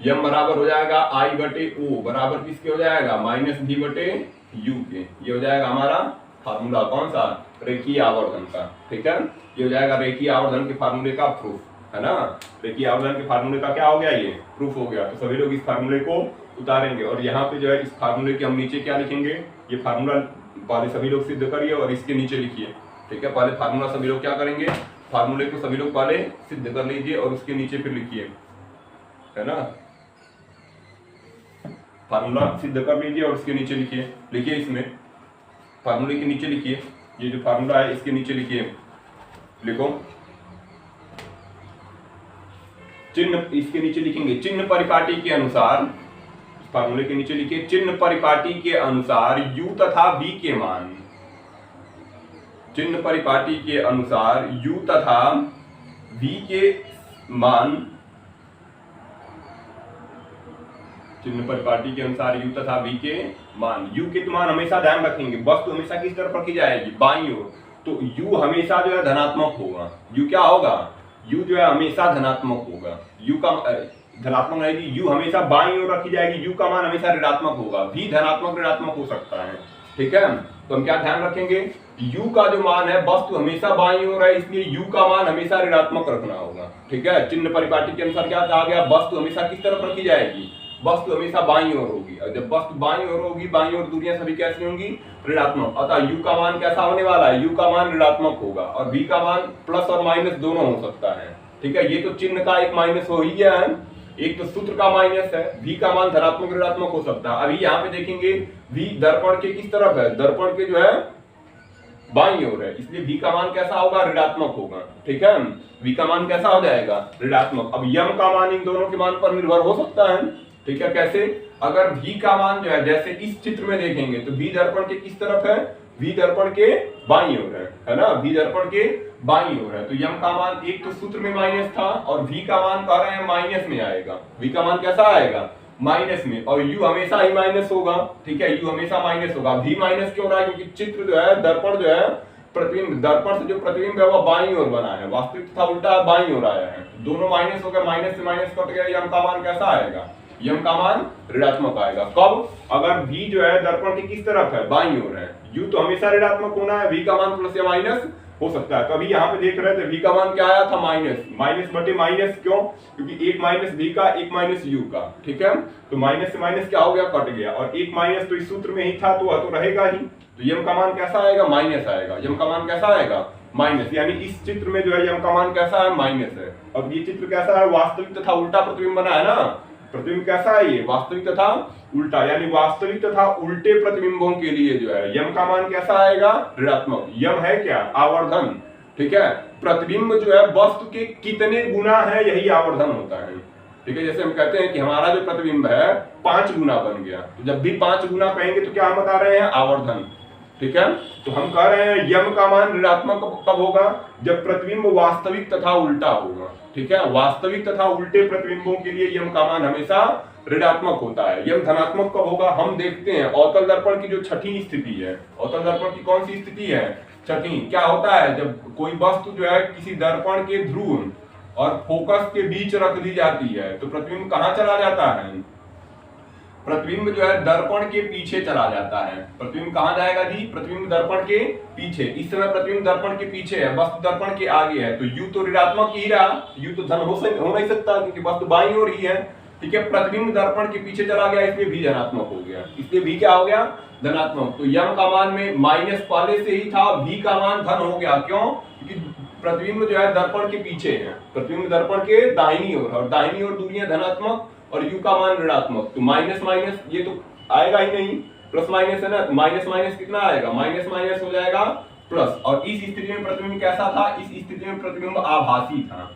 यम बराबर हो जाएगा आई बटे ओ बराबर किसके हो जाएगा, माइनस v बटे u के। ये हो जाएगा हमारा फार्मूला, कौन सा, रेखीय आवर्धन का, ठीक है। ये हो जाएगा रेखीय आवर्धन के फार्मूले का प्रूफ, है ना। रेखीय आवर्धन के फार्मूले का क्या हो गया, ये प्रूफ हो गया। तो सभी लोग इस फार्मूले को उतारेंगे, और यहाँ पे जो है इस फार्मूले के हम नीचे क्या लिखेंगे, ये फार्मूला पहले सभी लोग सिद्ध करिए और इसके नीचे लिखिए, ठीक है। पहले फार्मूला सभी लोग क्या करेंगे, फार्मूले को सभी लोग पहले सिद्ध कर लीजिए और उसके नीचे फिर लिखिए, है ना। फार्मूला सिद्ध कर लीजिए और उसके नीचे लिखिए, लिखिए इसमें फार्मूले के नीचे लिखिए, ये जो फार्मूला है इसके नीचे लिखिए, लिखो चिन्ह, इसके नीचे लिखेंगे चिन्ह परिपाटी के अनुसार, फार्मूले के नीचे लिखिए चिन्ह परिपाटी के अनुसार u तथा v के मान, चिन्ह परिपाटी के अनुसार u तथा v के मान, चिन्ह परिपाटी के अनुसार u तथा v के मान। u के मान हमेशा ध्यान रखेंगे, वस्तु हमेशा किस तरफ रखी जाएगी, बाईं ओर, तो u हमेशा जो है धनात्मक होगा। u क्या होगा, u जो है हमेशा धनात्मक होगा, u का धनात्मक रहेगी, u हमेशा बाईं ओर रखी जाएगी, u का मान हमेशा ऋणात्मक होगा, v धनात्मक ऋणात्मक हो सकता है, ठीक है। तो हम क्या ध्यान रखेंगे, u का जो मान है वस्तु हमेशा बाईं ओर है, इसलिए u का मान हमेशा ऋणात्मक रखना होगा, ठीक है। चिन्ह परिपाटी के अनुसार क्या कहा गया, वस्तु हमेशा किस तरफ रखी जाएगी, वस्तु हमेशा बाईं ओर होगी, और जब वस्तु बाईं ओर होगी, बाईं ओर दूरियां सभी कैसी होंगी, ऋणात्मक। अतः u का मान कैसा होने वाला है, u का मान ऋणात्मक होगा, और v का मान प्लस और माइनस दोनों हो सकता है, ठीक है। ये तो चिन्ह का एक माइनस हो ही गया है, एक तो सूत्र का माइनस है, v का मान धनात्मक ऋणात्मक हो सकता है। अभी यहाँ पे देखेंगे v दर्पण के किस तरफ है, दर्पण के जो है बाईं ओर है, इसलिए v का मान कैसा होगा, ऋणात्मक होगा, ठीक है। v का मान कैसा हो जाएगा, ऋणात्मक। अब यम का मान इन दोनों के मान पर निर्भर हो सकता है, ठीक है। कैसे, अगर v का मान जो है, जैसे इस चित्र में देखेंगे तो v दर्पण के किस तरफ है, v दर्पण के बाईं ओर है ना, v दर्पण के बाईं ओर है, तो यम का मान एक तो सूत्र में माइनस था, और v का मान कह रहे हैं माइनस में आएगा, v का मान कैसा आएगा, माइनस में, और u हमेशा ही माइनस होगा, ठीक है। u हमेशा माइनस होगा, v माइनस क्यों रहा है, क्योंकि चित्र जो है, दर्पण जो है, प्रतिबिंब, दर्पण से जो प्रतिबिंब है वो बाईं ओर बना है, वास्तविक तथा उल्टा बाईं ओर आया है, दोनों माइनस हो गए, माइनस से माइनस कट गया, यम का मान कैसा आएगा, यम का मान ऋणात्मक आएगा। कब, अगर v जो है दर्पण की किस तरफ है, बाईं ओर है, u तो हमेशा ऋणात्मक होना है, v का मान प्लस या माइनस हो सकता है। कभी यहाँ पे देख रहे थे v का मान क्या आया था, माइनस, माइनस बटे माइनस, क्यों, क्योंकि एक माइनस v का, एक माइनस u का, ठीक है। तो माइनस से माइनस क्या हो गया, कट गया, और एक माइनस तो इस सूत्र में ही था, तो रहेगा ही, तो यम का मान कैसा आएगा, माइनस आएगा, यम का मान कैसा आएगा, माइनस, यानी इस चित्र में जो है यम का मान कैसा है, माइनस है। अब ये चित्र कैसा है, वास्तविक तथा उल्टा प्रतिबिंब बना है ना, प्रतिबिंब कैसा है, ये वास्तविक तथा उल्टा, यानी वास्तविक तथा उल्टे प्रतिबिंबों के लिए जो है यम का मान कैसा आएगा, ऋणात्मक। यम है क्या, आवर्धन, ठीक है। प्रतिबिंब जो है वस्तु के कितने गुना है, यही आवर्धन होता है, ठीक है। जैसे हम कहते हैं कि हमारा जो प्रतिबिंब है 5 गुना बन गया, तो जब भी 5 गुना कहेंगे तो क्या हम बता रहे हैं, आवर्धन, ठीक है। तो हम कह रहे हैं यम का मान ऋणात्मक कब होगा, जब प्रतिबिंब वास्तविक तथा उल्टा होगा। ठीक है, वास्तविक तथा उल्टे प्रतिबिंबों के लिए यम का मान हमेशा ऋणात्मक होता है। यम धनात्मक कब होगा, हम देखते हैं अवतल दर्पण की जो छठी स्थिति है, अवतल दर्पण की कौन सी स्थिति है, छठी। क्या होता है, जब कोई वस्तु जो है किसी दर्पण के ध्रुव और फोकस के बीच रख दी जाती है तो प्रतिबिंब कहाँ चला जाता है, प्रतिबिंब जो है दर्पण के पीछे चला जाता है। प्रतिबिंब कहाँ जाएगा जी, प्रतिबिंब दर्पण के पीछे। इस समय प्रतिबिंब दर्पण के पीछे है, वस्तु दर्पण के आगे है, तो यू तो ऋणात्मक ही रहा, यू तो धन हो नहीं सकता क्योंकि वस्तु बाईं ओर ही है। ठीक है, प्रतिबिंब दर्पण के पीछे चला गया, इसलिए भी धनात्मक हो गया, इसलिए भी क्या हो गया, धनात्मक। तो यम का मान में माइनस पहले से ही था, भी का मान धन हो गया, क्यों, क्योंकि प्रतिबिंब जो है दर्पण के पीछे है, प्रतिबिंब दर्पण के दाहिनी ओर, और दाहिनी ओर दूरी है धनात्मक और यू का मान ऋणात्मक। तो माइनस माइनस ये तो आएगा ही नहीं, प्लस माइनस है ना, तो माइनस माइनस कितना आएगा, माइनस माइनस हो जाएगा प्लस। और इस स्थिति में प्रतिबिंब कैसा था, इस स्थिति में प्रतिबिंब आभासी था।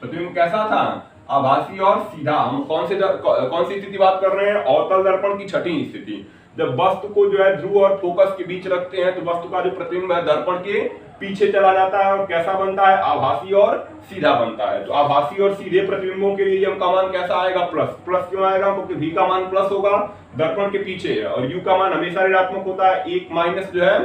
प्रतिबिंब कैसा था, आभासी और सीधा। हम कौन सी स्थिति बात कर रहे हैं, अवतल दर्पण की छठी स्थिति। जब वस्तु को जो है ध्रुव और फोकस के बीच रखते हैं तो वस्तु का जो प्रतिबिंब है दर्पण के पीछे चला जाता है और कैसा बनता है, आभासी और सीधा बनता है। तो आभासी और सीधे प्रतिबिंबों के लिए यम का मान कैसा आएगा, प्लस। प्लस क्यों आएगा, क्योंकि भी का मान प्लस होगा, दर्पण के पीछे है, और यू का मान हमेशा ऋणात्मक होता है, एक माइनस जो है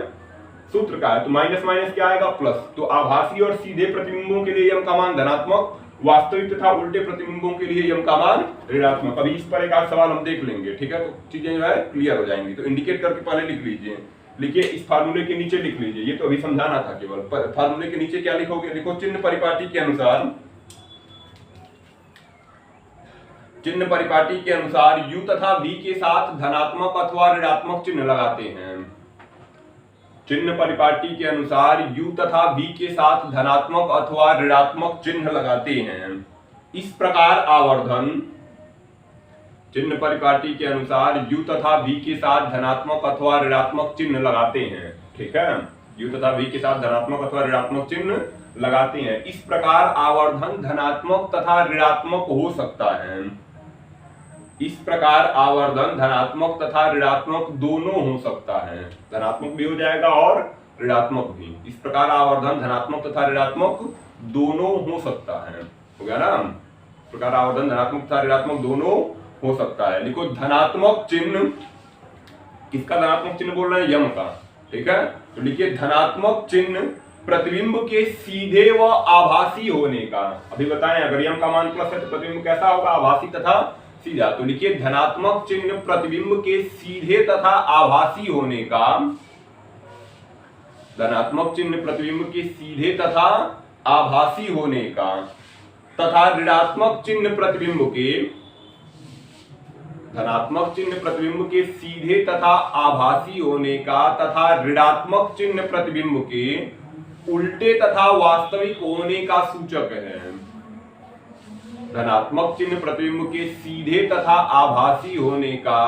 सूत्र का है, तो माइनस माइनस क्या आएगा, प्लस। तो आभासी और सीधे प्रतिबिंबों के लिए यम का मान धनात्मक, वास्तविक तथा उल्टे प्रतिबिंबों के लिए यम का मान ऋणात्मक। अभी इस पर एक आध सवाल हम देख लेंगे, ठीक है, तो चीजें जो है क्लियर हो जाएंगी। तो इंडिकेट करके पहले लिख लीजिए, लिखिए इस फार्मूले के नीचे लिख लीजिए, ये तो अभी समझाना था केवल। फार्मूले के नीचे क्या लिखोगे, लिखो चिन्ह परिपाटी के अनुसार, चिन्ह परिपाटी के अनुसार यू तथा वी के साथ धनात्मक अथवा ऋणात्मक चिन्ह लगाते हैं। चिन्ह परिपाटी के अनुसार यू तथा वी के साथ धनात्मक अथवा ऋणात्मक चिन्ह लगाते हैं। इस प्रकार आवर्धन, चिन्ह परिपाटी के अनुसार यू तथा वी के साथ धनात्मक अथवा ऋणात्मक चिन्ह लगाते हैं। ठीक है, यू तथा वी के साथ धनात्मक अथवा ऋणात्मक चिन्ह लगाते हैं। इस प्रकार आवर्धन धनात्मक तथा ऋणात्मक हो सकता है। इस प्रकार आवर्धन धनात्मक तथा ऋणात्मक दोनों हो सकता है, धनात्मक भी हो जाएगा और ऋणात्मक भी। इस प्रकार आवर्धन धनात्मक तथा ऋणात्मक दोनों हो सकता है, हो गया ना। इस प्रकार आवर्धन धनात्मक तथा ऋणात्मक दोनों हो सकता है। लिखो धनात्मक चिन्ह, किसका धनात्मक चिन्ह बोल रहे हैं, यम का। ठीक है, तो लिखिए धनात्मक चिन्ह प्रतिबिंब के सीधे व आभासी होने का। अभी बताएं, अगर यम का मान प्लस है तो प्रतिबिंब कैसा होगा, आभासी तथा सीधा। तो लिखिए धनात्मक चिन्ह प्रतिबिंब के सीधे तथा आभासी होने का, धनात्मक चिन्ह प्रतिबिंब के सीधे तथा आभासी होने का, तथा ऋणात्मक चिन्ह प्रतिबिंब के, धनात्मक चिन्ह प्रतिबिंब के सीधे तथा आभासी होने का तथा ऋणात्मक चिन्ह प्रतिबिंब के उल्टे तथा वास्तविक होने का सूचक है। धनात्मक चिन्ह प्रतिबिंब के सीधे तथा आभासी होने का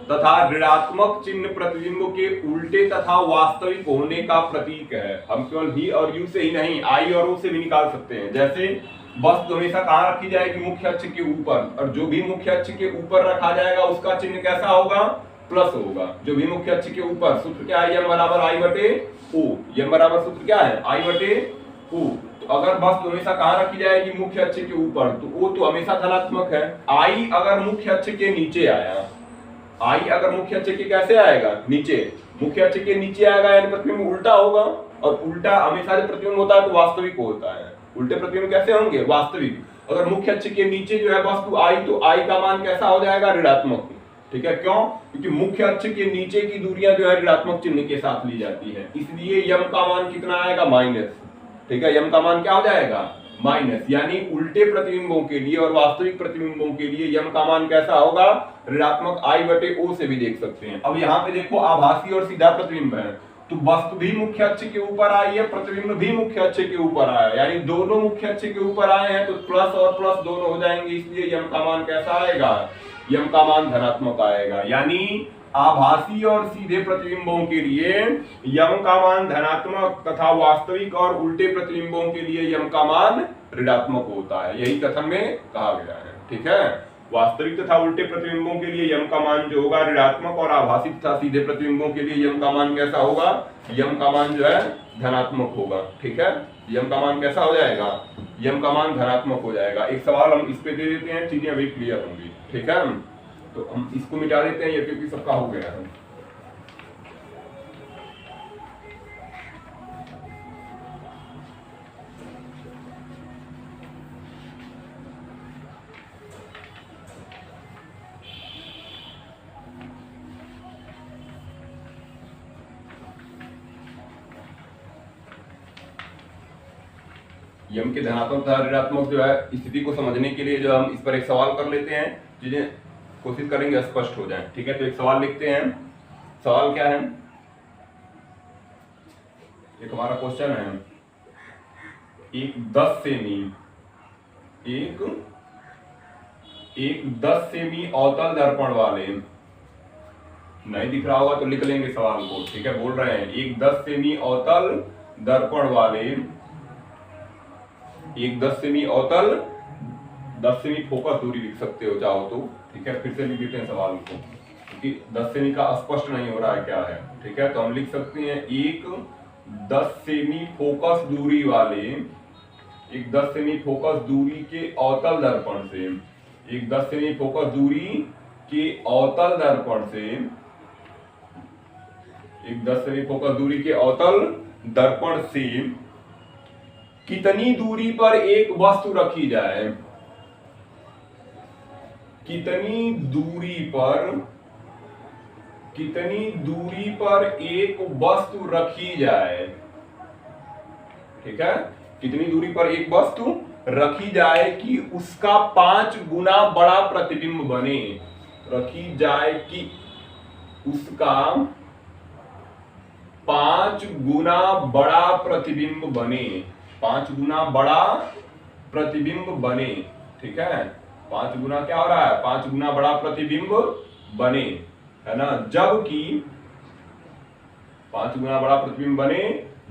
तथा ऋणात्मक चिन्ह प्रतिबिंब के उल्टे तथा वास्तविक होने का प्रतीक है। हम केवल भी और यू से ही नहीं, आई और ओ से भी निकाल सकते हैं। जैसे वस्तु हमेशा कहाँ रखी जाएगी, मुख्य अक्ष के ऊपर, और जो भी मुख्य अक्ष के ऊपर रखा जाएगा उसका चिन्ह कैसा होगा, प्लस होगा। जो भी मुख्य अक्ष के ऊपर, सूत्र क्या है, यम बराबर आई बटे ओ। यम बराबर सूत्र क्या है, आई बटे ओ। तो अगर वस्तु हमेशा कहाँ रखी जाएगी, मुख्य अक्ष के ऊपर, तो वो तो हमेशा धनात्मक है। आई अगर मुख्य अक्ष के नीचे आया, आई अगर मुख्य अक्ष के कैसे आएगा, नीचे, मुख्य अक्ष के नीचे आएगा यानी प्रतिबिंब उल्टा होगा, और उल्टा हमेशा जो प्रतिबिंब होता है तो वास्तविक होता है। उल्टे प्रतिबिंब कैसे होंगे, वास्तविक। अगर मुख्य अक्ष के नीचे जो है वस्तु आई, तो आई का मान कैसा हो जाएगा, ऋणात्मक। ठीक है, क्यों, क्योंकि मुख्य अक्ष के नीचे की दूरियां जो है ऋणात्मक चिन्ह के साथ ली जाती है, इसलिए यम का मान कितना आएगा, माइनस। ठीक है, यम का मान क्या हो जाएगा, माइनस। यानी उल्टे प्रतिबिंबों के लिए और वास्तविक प्रतिबिंबों के लिए यम का मान कैसा होगा, ऋणात्मक आई बटे ओ से भी देख सकते हैं। अब यहाँ पे देखो आभासी और सीधा प्रतिबिंब है, तो वस्तु भी मुख्य अक्ष के ऊपर आई है, प्रतिबिंब भी मुख्य अक्ष के ऊपर आया, यानी दोनों मुख्य अक्ष के ऊपर आए हैं, तो प्लस और प्लस दोनों हो जाएंगे, इसलिए यम का मान कैसा आएगा, यम का मान धनात्मक आएगा। यानी आभासी और सीधे प्रतिबिंबों के लिए यम का मान धनात्मक तथा वास्तविक और उल्टे प्रतिबिंबों के लिए यम का मान ऋणात्मक होता है। यही कथन में कहा गया है। ठीक है, वास्तविक तथा उल्टे प्रतिबिंबों के लिए यम का मान जो होगा ऋणात्मक, और आभासी तथा सीधे प्रतिबिंबों के लिए यम का मान कैसा होगा, यम का मान जो है धनात्मक होगा। ठीक है, यम का मान कैसा हो जाएगा, यम का मान धनात्मक हो जाएगा। एक सवाल हम इस पे दे देते हैं, चीजें अभी क्लियर होंगी। ठीक है, तो हम इसको मिटा देते हैं, ये क्योंकि सबका हो गया है। यम के धनात्मक तथा ऋणात्मक जो है स्थिति को समझने के लिए जो हम इस पर एक सवाल कर लेते हैं, चीजें कोशिश करेंगे स्पष्ट हो जाए। ठीक है, तो एक सवाल लिखते हैं। सवाल क्या है, एक हमारा क्वेश्चन है, एक 10 सेमी अवतल दर्पण वाले, नहीं दिख रहा होगा तो लिख लेंगे सवाल को। ठीक है, बोल रहे हैं एक 10 सेमी अवतल दर्पण वाले, एक 10 सेमी अवतल, 10 सेमी फोकस दूरी लिख सकते हो चाहो तो। ठीक है, फिर से लिख देते हैं सवाल को, क्योंकि 10 सेमी का स्पष्ट नहीं हो रहा है क्या है। ठीक है, तो हम लिख सकते हैं एक 10 सेमी फोकस दूरी वाले, एक 10 सेमी फोकस दूरी के अवतल दर्पण से, एक 10 सेमी फोकस दूरी के अवतल दर्पण से, एक 10 सेमी फोकस दूरी के अवतल दर्पण से कितनी दूरी पर एक वस्तु रखी जाए, कितनी दूरी पर एक वस्तु रखी जाए। ठीक है, कितनी दूरी पर एक वस्तु रखी जाए कि उसका 5 गुना बड़ा प्रतिबिंब बने, रखी जाए कि उसका 5 गुना बड़ा प्रतिबिंब बने, 5 गुना बड़ा प्रतिबिंब बने। ठीक है, 5 गुना क्या हो रहा है, 5 गुना बड़ा प्रतिबिंब बने, है ना, जबकि 5 गुना बड़ा प्रतिबिंब बने,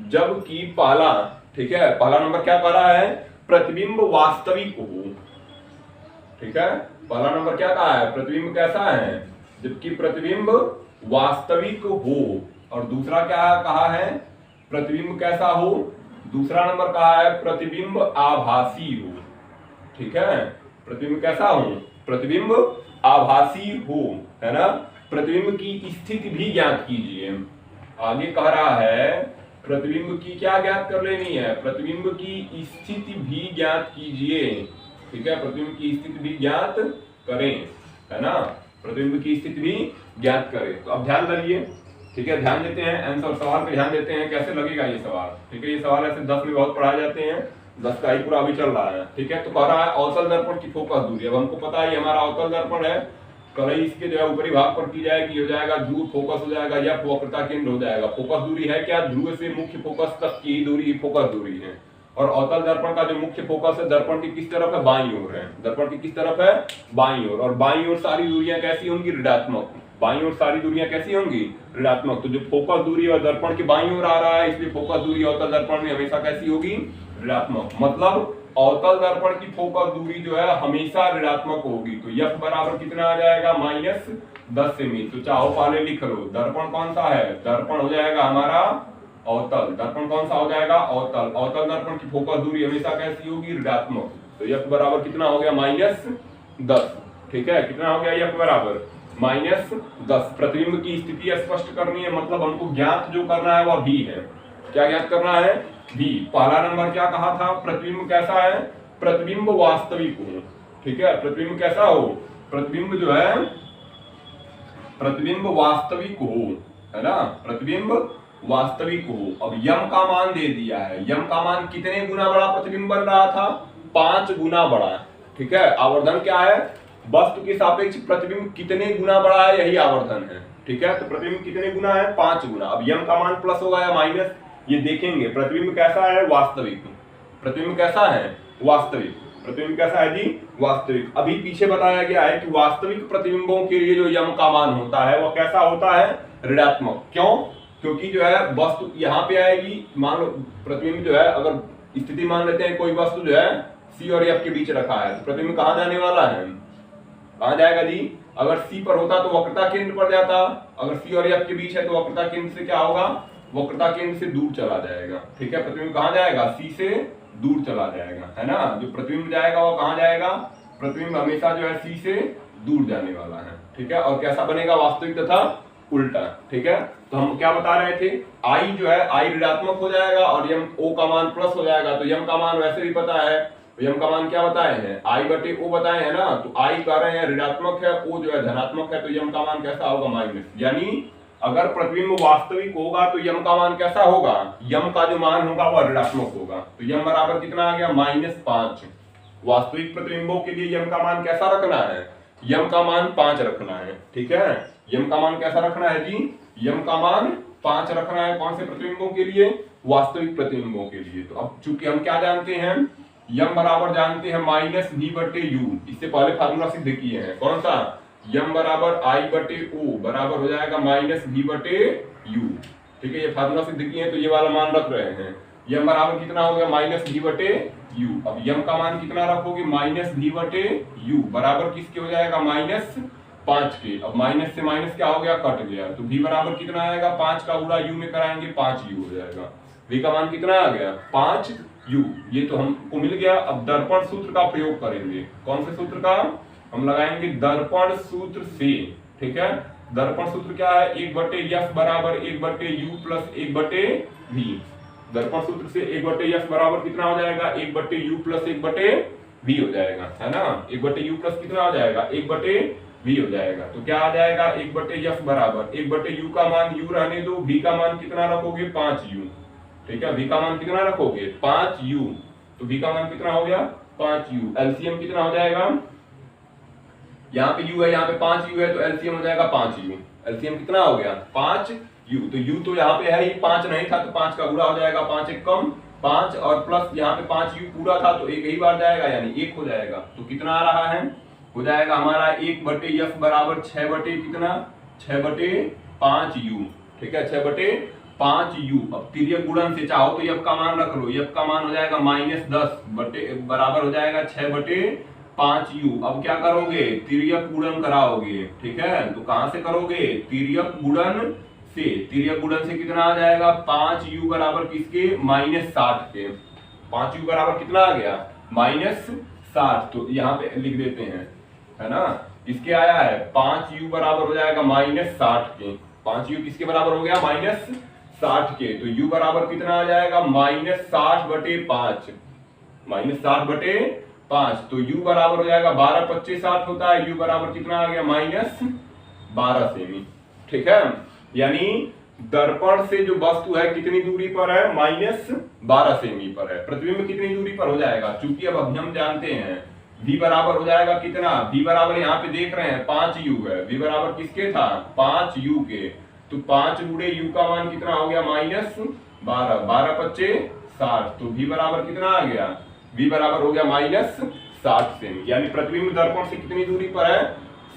जबकि पहला, ठीक है, पहला नंबर क्या कह रहा है, प्रतिबिंब वास्तविक हो। ठीक है, पहला नंबर क्या कहा है, प्रतिबिंब कैसा है, जबकि प्रतिबिंब वास्तविक हो। और दूसरा क्या कहा है, प्रतिबिंब कैसा हो, दूसरा नंबर कहा है प्रतिबिंब आभासी हो। ठीक है, प्रतिबिंब कैसा हो, प्रतिबिंब आभासी हो, है ना। प्रतिबिंब की स्थिति भी ज्ञात कीजिए, आगे कह रहा है प्रतिबिंब की क्या ज्ञात कर लेनी है, प्रतिबिंब की स्थिति भी ज्ञात कीजिए। ठीक है, प्रतिबिंब की स्थिति भी ज्ञात करें, है ना, प्रतिबिंब की स्थिति भी ज्ञात करें। तो अब ध्यान दीजिए। ठीक है, ध्यान देते हैं आंसर, सवाल पे ध्यान देते हैं कैसे लगेगा ये सवाल। ठीक है, ये सवाल ऐसे 10 में बहुत पढ़ाए जाते हैं, 10 का ही पूरा अभी चल रहा है। ठीक है, तो कह रहा है अवतल दर्पण की फोकस दूरी, अब हमको पता है हमारा अवतल दर्पण है, कलई इसके जो है ऊपरी भाग पर की जाएगी, हो जाएगा ध्रुव फोकस हो जाएगा या वक्रता केंद्र हो जाएगा। फोकस दूरी है क्या, ध्रुव से मुख्य फोकस तक की दूरी फोकस दूरी है। और अवतल दर्पण का जो मुख्य फोकस है दर्पण की किस तरफ है, बाईं ओर है, दर्पण की किस तरफ है, बाईं ओर। और बाईं ओर सारी दूरियां कैसी होंगी, ऋणात्मक, बाईं ओर सारी दूरियां कैसी होंगी, ऋणात्मक। तो जो फोकस दूरी और दर्पण की बाईं ओर आ रहा है, इसलिए फोकस दूरी अवतल दर्पण में हमेशा कैसी होगी, ऋणात्मक। मतलब अवतल दर्पण की फोकस दूरी जो है हमेशा ऋणात्मक होगी। तो F बराबर कितना आ जाएगा, -10 सेमी। तो चाहो पहले लिख लो, दर्पण कौन सा है, दर्पण हो जाएगा हमारा अवतल, दर्पण कौन सा हो जाएगा, अवतल। अवतल दर्पण की फोकस दूरी हमेशा कैसी होगी, ऋणात्मक। तो F बराबर कितना हो गया, -10। ठीक है, कितना हो गया F बराबर -10। प्रतिबिंब की स्थिति स्पष्ट करनी है, मतलब हमको ज्ञात जो करना है वह भी है। क्या ज्ञात करना है, भी। पहला नंबर क्या कहा था, प्रतिबिंब कैसा है, प्रतिबिंब वास्तविक हो। ठीक है, प्रतिबिंब कैसा हो, प्रतिबिंब जो है प्रतिबिंब वास्तविक हो, है ना, प्रतिबिंब वास्तविक हो। अब यम का मान दे दिया है, यम का मान कितने गुना बड़ा प्रतिबिंब बन रहा था, 5 गुना बड़ा। ठीक है, आवर्धन क्या है, वस्तु के सापेक्ष प्रतिबिंब कितने गुना बड़ा है, यही आवर्धन है। ठीक है, तो प्रतिबिंब कितने गुना है, 5 गुना। अब यम का मान प्लस होगा या माइनस, ये देखेंगे। प्रतिबिंब कैसा है, वास्तविक, प्रतिबिंब कैसा है, वास्तविक, प्रतिबिंब कैसा है जी, वास्तविक। अभी पीछे बताया गया है कि वास्तविक प्रतिबिंबों के लिए जो यम का मान होता है वह कैसा होता है, ऋणात्मक। क्यों, क्योंकि जो है वस्तु यहाँ पे आएगी, मान लो प्रतिबिंब जो है, अगर स्थिति मान लेते हैं कोई वस्तु जो है C और F के बीच रखा है, तो प्रतिबिंब कहाँ जाने वाला है, कहाँ जाएगा जी? अगर सी पर होता तो वक्रता केंद्र पर जाता, अगर सी और एफ के बीच है तो वक्रता केंद्र से क्या होगा? वक्रता केंद्र से दूर चला जाएगा। ठीक है, प्रतिबिंब कहाँ जाएगा? सी से दूर चला जाएगा, है ना। जो प्रतिबिंब जाएगा वो कहाँ जाएगा? प्रतिबिंब हमेशा जो है सी से दूर जाने वाला है। ठीक है, और कैसा बनेगा? वास्तविक तथा उल्टा। ठीक है, तो हम क्या बता रहे थे? आई जो है, आई ऋणात्मक हो जाएगा और यम ओ का मान प्लस हो जाएगा। तो यम का मान वैसे भी पता है, तो यम का मान क्या बताए हैं? आई बटे ओ बताए हैं ना। तो आई कह रहे हैं ऋणात्मक है, ओ जो है धनात्मक है, तो यम का मान कैसा होगा? माइनस। यानी अगर प्रतिबिंब वास्तविक होगा तो यम का मान कैसा होगा? यम का जो मान होगा वह ऋणात्मक होगा। तो यम बराबर कितना आ गया? -5। वास्तविक प्रतिबिंबों के लिए यम का मान कैसा रखना है? यम का मान 5 रखना है। ठीक है, यम का मान कैसा रखना है जी? यम का मान 5 रखना है। कौन से प्रतिबिंबों के लिए? वास्तविक प्रतिबिंबों के लिए। तो अब चूंकि हम क्या जानते हैं? यम बराबर जानते हैं -v/u। इससे पहले फार्मूला सिद्ध किए हैं। कौन सा? यम बराबर I/O बराबर हो जाएगा -v/u। ठीक है, ये फार्मूला सिद्ध किए हैं तो ये वाला मान रख रहे हैं। यम बराबर कितना हो गया? -v/u। अब यम का मान कितना रखोगे? -v/u बराबर किसके हो जाएगा? -5 के। अब माइनस से माइनस क्या हो गया? कट गया। तो v बराबर कितना आएगा? 5 का गुणा u में कराएंगे 5u हो जाएगा। v का मान कितना आ गया? 5u। ये तो हमको मिल गया। अब दर्पण सूत्र का प्रयोग करेंगे। कौन से सूत्र का? हम लगाएंगे दर्पण सूत्र से। ठीक है, दर्पण सूत्र क्या है? 1/f बराबर 1/u प्लस 1/v। दर्पण सूत्र से 1/f बराबर कितना हो जाएगा? 1/u प्लस 1/v हो जाएगा, है ना। 1/u प्लस कितना हो जाएगा? 1/v हो जाएगा। तो क्या आ जाएगा? 1/f बराबर 1/u का मान u रहने दो, v का मान कितना रखोगे? 5u। ठीक है, v का मान कितना रखोगे? 5u। तो v का मान कितना हो गया? 5u। एलसीएम कितना हो जाएगा? यहाँ पे u है, यहाँ पे 5u है, तो एलसीएम हो जाएगा 5u। एलसीएम कितना हो गया? 5u। तो u तो यहाँ पे है ही, 5 नहीं था तो 5 का गुणा हो जाएगा, 5 एक कम 5 और प्लस यहाँ पे 5u पूरा था तो एक ही बार जाएगा, यानी 1 हो जाएगा। तो कितना आ रहा है? हो जाएगा हमारा 1/f बराबर 6 बटे कितना? 6/5u। ठीक है, 6/5u। अब तिर्यक गुणन से चाहो तो f का मान रख लो। f का मान हो जाएगा -10 बटे बराबर हो जाएगा 6/5u। अब क्या करोगे? तिर्यक गुणन कराओगे। ठीक है, तो कहां से करोगे? तिर्यक गुणन से। तिर्यक गुणन से कितना आ जाएगा? 5u बराबर किसके? -60 के। 5u बराबर कितना आ गया? -60। तो यहाँ पे लिख देते हैं, है ना। इसके आया है 5u बराबर हो जाएगा -60 के। 5u किसके बराबर हो गया? -60 के। तो u बराबर कितना आ जाएगा? -60/5। -60/5। तो u बराबर हो जाएगा 12/25 60 होता है। u बराबर कितना आ गया? -12 सेमी। ठीक है, यानी दर्पण से जो वस्तु है कितनी दूरी पर है? -12 सेमी पर है। प्रतिबिंब कितनी दूरी पर हो जाएगा? चूंकि अब हम जानते हैं v बराबर हो जाएगा कितना? v बराबर यहाँ पे देख रहे हैं 5u है। v बराबर किसके था? 5u के। तो 5 गुणे u का मान कितना हो गया? -12। 12/25 60। तो v बराबर कितना आ गया? v बराबर हो गया -60 सेमी। यानी प्रतिबिंब दर्पण से कितनी दूरी पर है?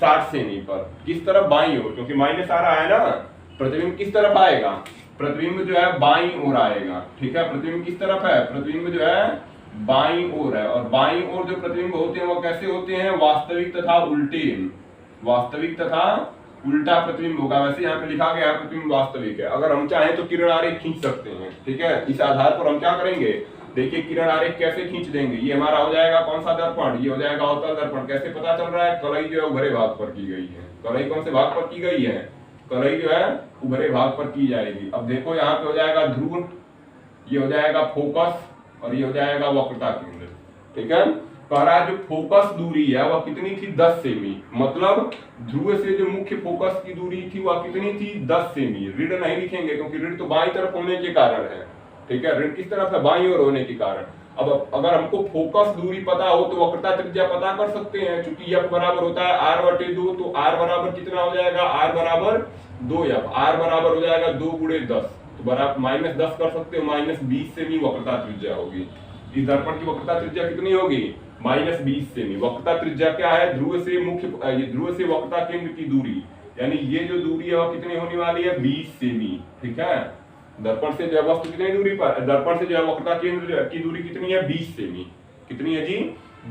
60 सेमी पर। किस तरफ? बाईं ओर, क्योंकि माइनस आ रहा है ना। प्रतिबिंब किस तरफ आएगा? प्रतिबिंब जो है बाईं ओर आएगा। ठीक है, प्रतिबिंब किस तरफ है? प्रतिबिंब जो है बाईं ओर है। और बाईं ओर जो प्रतिबिंब होते हैं वो कैसे होते हैं? वास्तविक तथा उल्टे। वास्तविक तथा उल्टा प्रतिबिंब होगा। वैसे यहाँ पे लिखा गया है प्रतिबिंब वास्तविक है। अगर हम चाहें तो किरण आरेख खींच सकते हैं। ठीक है, इस आधार पर हम क्या करेंगे? देखिए किरण आरेख कैसे खींच देंगे। ये हमारा हो जाएगा कौन सा दर्पण? ये हो जाएगा अवतल दर्पण। कैसे पता चल रहा है? कलई जो है उभरे भाग पर की गई है। कलई कौन से भाग पर की गई है? कलई जो है उभरे भाग पर की जाएगी। अब देखो यहाँ पे हो जाएगा ध्रुव, ये हो जाएगा फोकस और ये हो जाएगा वक्रता केंद्र। ठीक है, कह रहा है जो फोकस दूरी है वह कितनी थी? 10 सेमी। मतलब ध्रुव से जो मुख्य फोकस की दूरी थी वह कितनी थी? 10 सेमी। ऋण नहीं लिखेंगे क्योंकि ऋण तो बाईं तरफ होने के कारण है। ठीक है, ऋण किस तरफ है? बाईं ओर होने के कारण। अब अगर हमको फोकस दूरी पता हो तो वक्रता त्रिज्या पता कर सकते हैं। चूंकि f बराबर होता है r/2, तो r बराबर कितना हो जाएगा? r बराबर 2f। r बराबर हो जाएगा 2 गुणे 10, तो बराबर -10 कर सकते हो। -20 सेमी वक्रता त्रिज्या होगी। इस दर्पण की वक्रता त्रिज्या कितनी होगी? -20 सेमी। वक्रता त्रिज्या क्या है? ध्रुव से मुख्य, ध्रुव से वक्रता केंद्र की दूरी, यानी ये जो दूरी है वो कितनी होने वाली है? 20 सेमी। ठीक है, दर्पण से जो है वस्तु कितनी दूरी पर? दर्पण से जो है वक्रता केंद्र की दूरी कितनी है? 20 सेमी। कितनी है जी?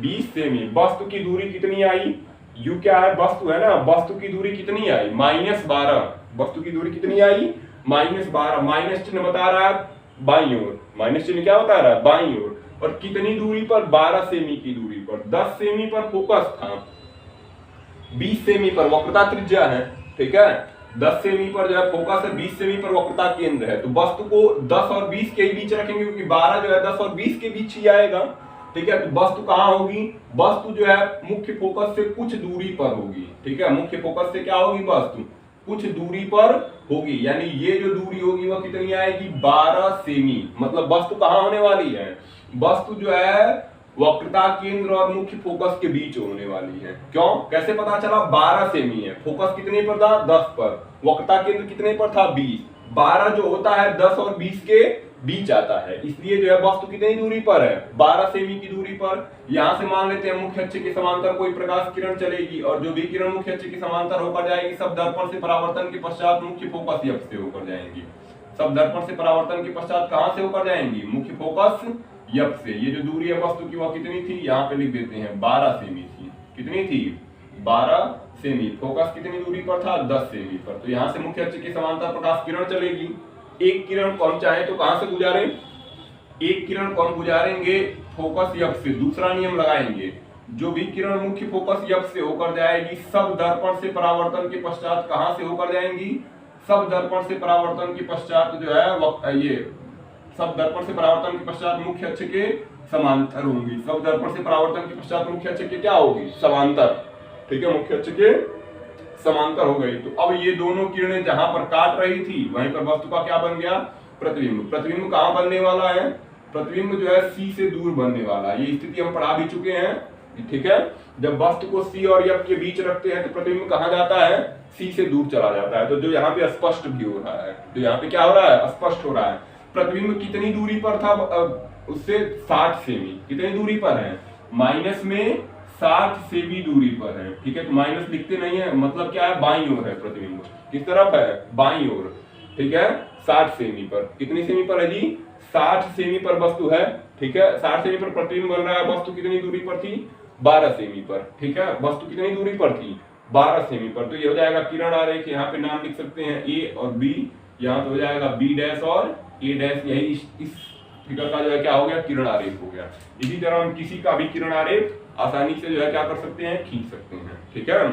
20 सेमी। वस्तु की दूरी कितनी आई? u क्या है, वस्तु है ना, वस्तु की दूरी कितनी आई, -12, वस्तु की दूरी कितनी आई, -12, माइनस चिन्ह बता रहा है बाईं ओर, माइनस चिन्ह क्या बता रहा है, बाईं ओर, और कितनी दूरी पर, 12 सेमी की दूरी पर, 10 सेमी पर फोकस था, 20 सेमी पर वक्रता त्रिज्या है, ठीक है, 10 सेमी पर जो है फोकस है, 20 सेमी पर वक्रता केंद्र है, तो वस्तु को 10 और 20 के बीच रखेंगे क्योंकि 12 जो है 10 और 20 के बीच ही आएगा, ठीक है। तो वस्तु कहाँ होगी, वस्तु जो है मुख्य फोकस से कुछ दूरी पर होगी, ठीक है, मुख्य फोकस से क्या होगी, वस्तु कुछ दूरी पर होगी, यानी ये जो दूरी होगी वह कितनी आएगी, 12 सेमी, मतलब वस्तु कहाँ होने वाली है, वस्तु जो है वक्रता केंद्र और मुख्य फोकस के बीच होने वाली है। क्यों, कैसे पता चला, 12 सेमी है, फोकस कितने पर था, 10 पर, वक्रता केंद्र कितने पर था, 20, 12 जो होता है 10 और 20 के बीच आता है, इसलिए जो है वस्तु कितनी दूरी पर है, 12 सेमी की दूरी पर। यहां से मान लेते हैं मुख्य अक्ष के समांतर कोई प्रकाश किरण चलेगी और जो भी किरण मुख्य अक्ष के समांतर होकर जाएगी सब दर्पण से परावर्तन के पश्चात मुख्य फोकस यफ से होकर जाएंगी, सब दर्पण से परावर्तन के पश्चात कहां से होकर जाएंगी, मुख्य फोकस यफ से। ये जो दूरी है वस्तु की वह कितनी थी, यहाँ पे लिख देते हैं 12 सेमी थी, कितनी थी, 12 सेमी, फोकस कितनी दूरी पर था, 10 सेमी पर। तो यहाँ से मुख्य अक्ष के समांतर प्रकाश किरण चलेगी, एक किरण को हम चाहे तो कहां से गुजारे, एक किरण को हम गुजारेंगे फोकस यफ से, दूसरा नियम लगाएंगे, जो भी किरण मुख्य फोकस यफ से होकर जाएगी सब दर्पण से परावर्तन के पश्चात कहां से होकर जाएंगी, सब दर्पण से परावर्तन के पश्चात जो है ये सब दर्पण से परावर्तन के पश्चात मुख्य अक्ष के समांतर होंगी, सब दर्पण से परावर्तन के पश्चात मुख्य अक्ष के क्या होगी, समांतर, ठीक है, मुख्य अक्ष के समांतर हो गई। तो अब ये दोनों किरणें जहां पर काट रही थी वहीं पर वस्तु का क्या बन गया, प्रतिबिंब। प्रतिबिंब कहां बनने वाला है, प्रतिबिंब जो है सी से दूर बनने वाला है, ये स्थिति हम पढ़ा भी चुके हैं, ठीक है। जब वस्तु को सी और एफ के बीच रखते हैं तो प्रतिबिंब कहां जाता है, सी से दूर चला जाता है। तो जो यहाँ पे स्पष्ट भी हो रहा है, जो यहाँ पे क्या हो रहा है, स्पष्ट हो रहा है। प्रतिबिंब कितनी दूरी पर था उससे, 60 सेमी, कितनी दूरी पर है, माइनस में 60 सेमी दूरी पर है, ठीक है। तो माइनस लिखते नहीं है, मतलब क्या है, बाईं ओर है प्रतिबिंब, किस तरफ है, बाईं ओर, ठीक है, 60 सेमी पर, कितनी सेमी पर है जी, 60 सेमी पर वस्तु है, ठीक है, 60 सेमी पर प्रतिबिंब बन रहा है, वस्तु कितनी दूरी पर थी, 12 सेमी पर, ठीक है, वस्तु कितनी दूरी पर थी, 12 सेमी पर। तो ये हो जाएगा किरण आरेख, यहाँ पे नाम लिख सकते हैं ए और बी, यहाँ पे हो जाएगा बी डैश और ए डैश, यही इस फिगर का जो है क्या हो गया, किरण आरेख हो गया। इसी तरह हम किसी का भी किरण आरेख आसानी से जो है क्या कर सकते हैं, खींच सकते हैं, ठीक है।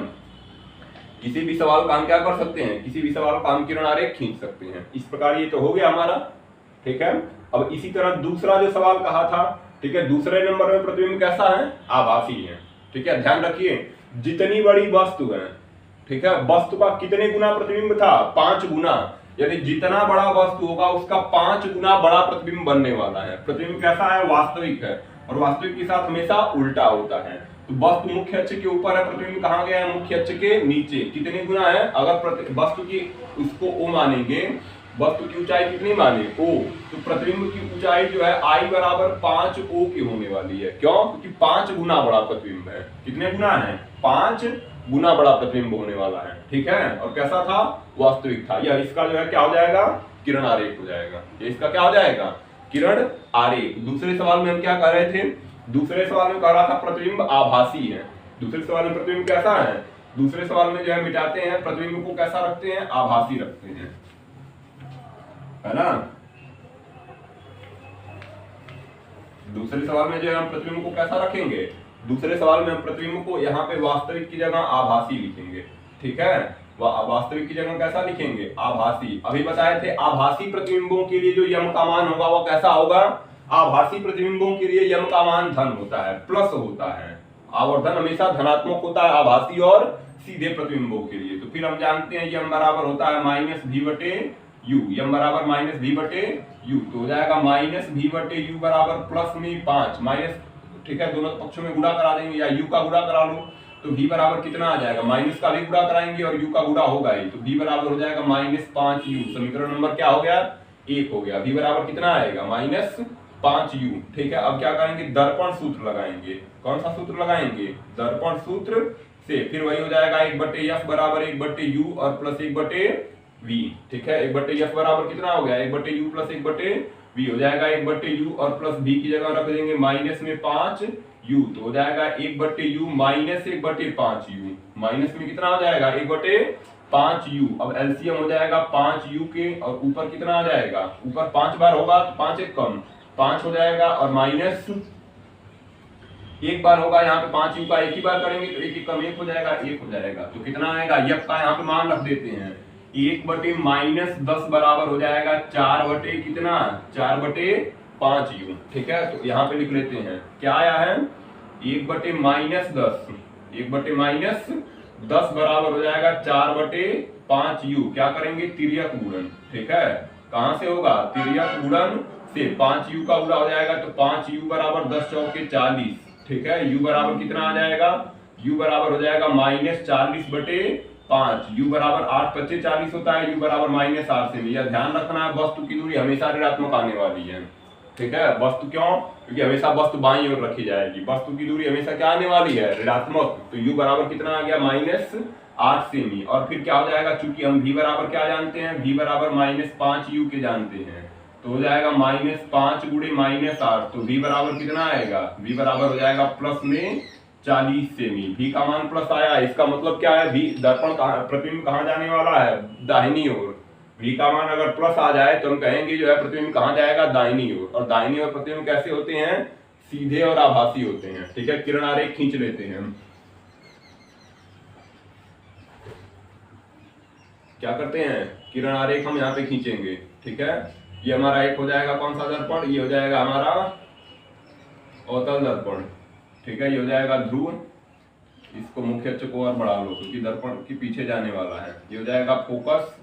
किसी भी सवाल का हम क्या कर सकते हैं, किसी भी सवाल का हम किरण आरेख खींच सकते हैं। इस प्रकार ये तो हो गया हमारा, ठीक है। अब इसी तरह दूसरा जो सवाल कहा था, ठीक है, दूसरे नंबर में प्रतिबिंब कैसा है, आभासी है, ठीक है। ध्यान रखिए, जितनी बड़ी वस्तु है, ठीक है, वस्तु का कितने गुना प्रतिबिंब था, 5 गुना, यानी जितना बड़ा वस्तु होगा उसका 5 गुना बड़ा प्रतिबिंब बनने वाला है। प्रतिबिंब कैसा है, वास्तविक है, और वास्तविक के साथ हमेशा उल्टा होता है। तो वस्तु मुख्य अक्ष के ऊपर है, प्रतिबिंब कहां गया है, मुख्य अक्ष के नीचे। कितने गुना है, अगर वस्तु की उसको ओ मानेंगे, वस्तु की ऊंचाई कितनी माने, ओ, तो प्रतिबिंब की ऊंचाई जो है आई बराबर 5 ओ की होने वाली है। क्यों, क्योंकि 5 गुना बड़ा प्रतिबिंब है। कितने गुना है, 5 गुना बड़ा प्रतिबिंब होने वाला है, ठीक है। और कैसा था, वास्तविक था। या इसका जो है क्या हो जाएगा, किरण आरेख हो जाएगा। ये इसका क्या हो जाएगा, किरण आरेख। दूसरे सवाल में हम क्या कर रहे थे, दूसरे सवाल में कह रहा था प्रतिबिंब आभासी है। दूसरे सवाल में प्रतिबिंब कैसा है, दूसरे सवाल में जो है मिटाते हैं, प्रतिबिंब को कैसा रखते हैं, आभासी रखते हैं, है ना। दूसरे सवाल में जो है हम प्रतिबिंब को कैसा रखेंगे, दूसरे सवाल में हम प्रतिबिंब को यहाँ पे वास्तविक की जगह आभासी लिखेंगे, ठीक है। वास्तविक की जगह कैसा लिखेंगे, आभासी। अभी बताए थे आभासी प्रतिबिंबों के लिए जो यम का मान होगा वो कैसा होगा, आभासी प्रतिबिंबों के लिए यम का मान धन होता है, प्लस होता है। आवर्धन हमेशा धनात्मक होता है आभासी और सीधे प्रतिबिंबों के लिए। तो फिर हम जानते हैं यम बराबर होता है माइनस भी बटे यू, यम बराबर माइनस भी बटे यू। तो हो जाएगा माइनस भी बटे यू बराबर प्लस में 5 माइनस, ठीक है, दोनों पक्षों में गुणा करा देंगे, या यू का गुणा करा लो तो v बराबर कितना आ जाएगा, माइनस का भी गुणा कराएंगे और u का गुणा होगा ही, तो v बराबर हो जाएगा -5u। समीकरण नंबर क्या हो गया, 1 हो गया। v बराबर कितना आएगा, -5u, ठीक है। अब क्या करेंगे, दर्पण सूत्र लगाएंगे। कौन सा सूत्र लगाएंगे, दर्पण सूत्र से। फिर वही हो जाएगा 1/f बराबर 1/u और प्लस 1/v, ठीक है। 1/f बराबर कितना हो गया, 1/u प्लस 1/v हो जाएगा 1/u और प्लस v की जगह रख देंगे माइनस में 5 यू, तो हो जाएगा 1/u माइनस 1/5u, माइनस में कितना हो जाएगा 1/5u। अब एलसीएम हो जाएगा 5u के, और ऊपर कितना आ जाएगा, ऊपर 5 बार होगा तो 5 एक कम 5 हो जाएगा, और माइनस एक बार होगा, यहाँ पे 5u का एक ही बार करेंगे तो एक कम 1 हो जाएगा, 1 हो जाएगा, तो कितना आएगा, यफ का यहाँ पे मान रख देते हैं, 1/-10 बराबर हो जाएगा 4 कितना 4/5u। ठीक है, तो यहाँ पे लिख लेते हैं क्या आया है 1/-10, 1/-10 बराबर हो जाएगा 4/5u। क्या करेंगे, तिर्यक गुणन। ठीक है, कहां से होगा, तिर्यक गुणन से 5u का गुणा हो जाएगा, तो 5u बराबर 10 चौके 40। ठीक है, u बराबर कितना आ जाएगा, u बराबर हो जाएगा -40/5, u बराबर 8×5 40 होता है, u बराबर -8 सेमी। यह ध्यान रखना है, वस्तु की दूरी हमेशा ऋणात्मक आने वाली है। ठीक है, वस्तु क्यों, क्योंकि हमेशा वस्तु बाईं ओर रखी जाएगी, वस्तु की दूरी हमेशा क्या आने वाली है, ऋणात्मक। तो u बराबर कितना आ गया -8 सेमी, और फिर क्या हो जाएगा, चूंकि हम v बराबर क्या जानते हैं, v बराबर -5u के जानते हैं, तो हो जाएगा -5 × -8, तो v बराबर कितना आएगा, v बराबर हो जाएगा प्लस में 40 सेमी। v का मान प्लस आया, इसका मतलब क्या है, v दर्पण प्रतिबिंब कहाँ जाने वाला है, दाहिनी ओर। v का मान अगर प्लस आ जाए तो हम कहेंगे जो है प्रतिबिंब कहाँ जाएगा, दाहिनी ओर। और दाहिनी ओर प्रतिबिंब कैसे होते हैं, सीधे और आभासी होते हैं। ठीक है, किरण आरेख खींच लेते हैं हम। क्या करते हैं, किरण आरेख हम यहाँ पे खींचेंगे। ठीक है, ये हमारा एक हो जाएगा कौन सा दर्पण, ये हो जाएगा हमारा अवतल दर्पण। ठीक है, ये हो जाएगा ध्रुव, इसको मुख्य अक्ष को और बढ़ा लो क्योंकि दर्पण के पीछे जाने वाला है। ये हो जाएगा फोकस,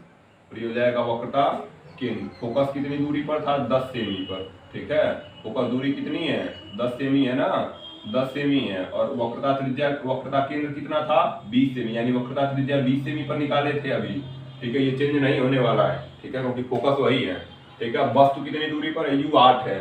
और ये हो जाएगा वक्रता केंद्र। फोकस कितनी दूरी पर था, 10 सेमी पर। ठीक है, फोकस दूरी कितनी है, 10 सेमी है ना, 10 सेमी है, और वक्रता त्रिज्या, वक्रता केंद्र कितना था, 20 सेमी, यानी वक्रता त्रिज्या 20 सेमी पर निकाले थे अभी। ठीक है, ये चेंज नहीं होने वाला है। ठीक है, क्योंकि फोकस वही है। ठीक है, वस्तु कितनी दूरी पर है, u 8 है।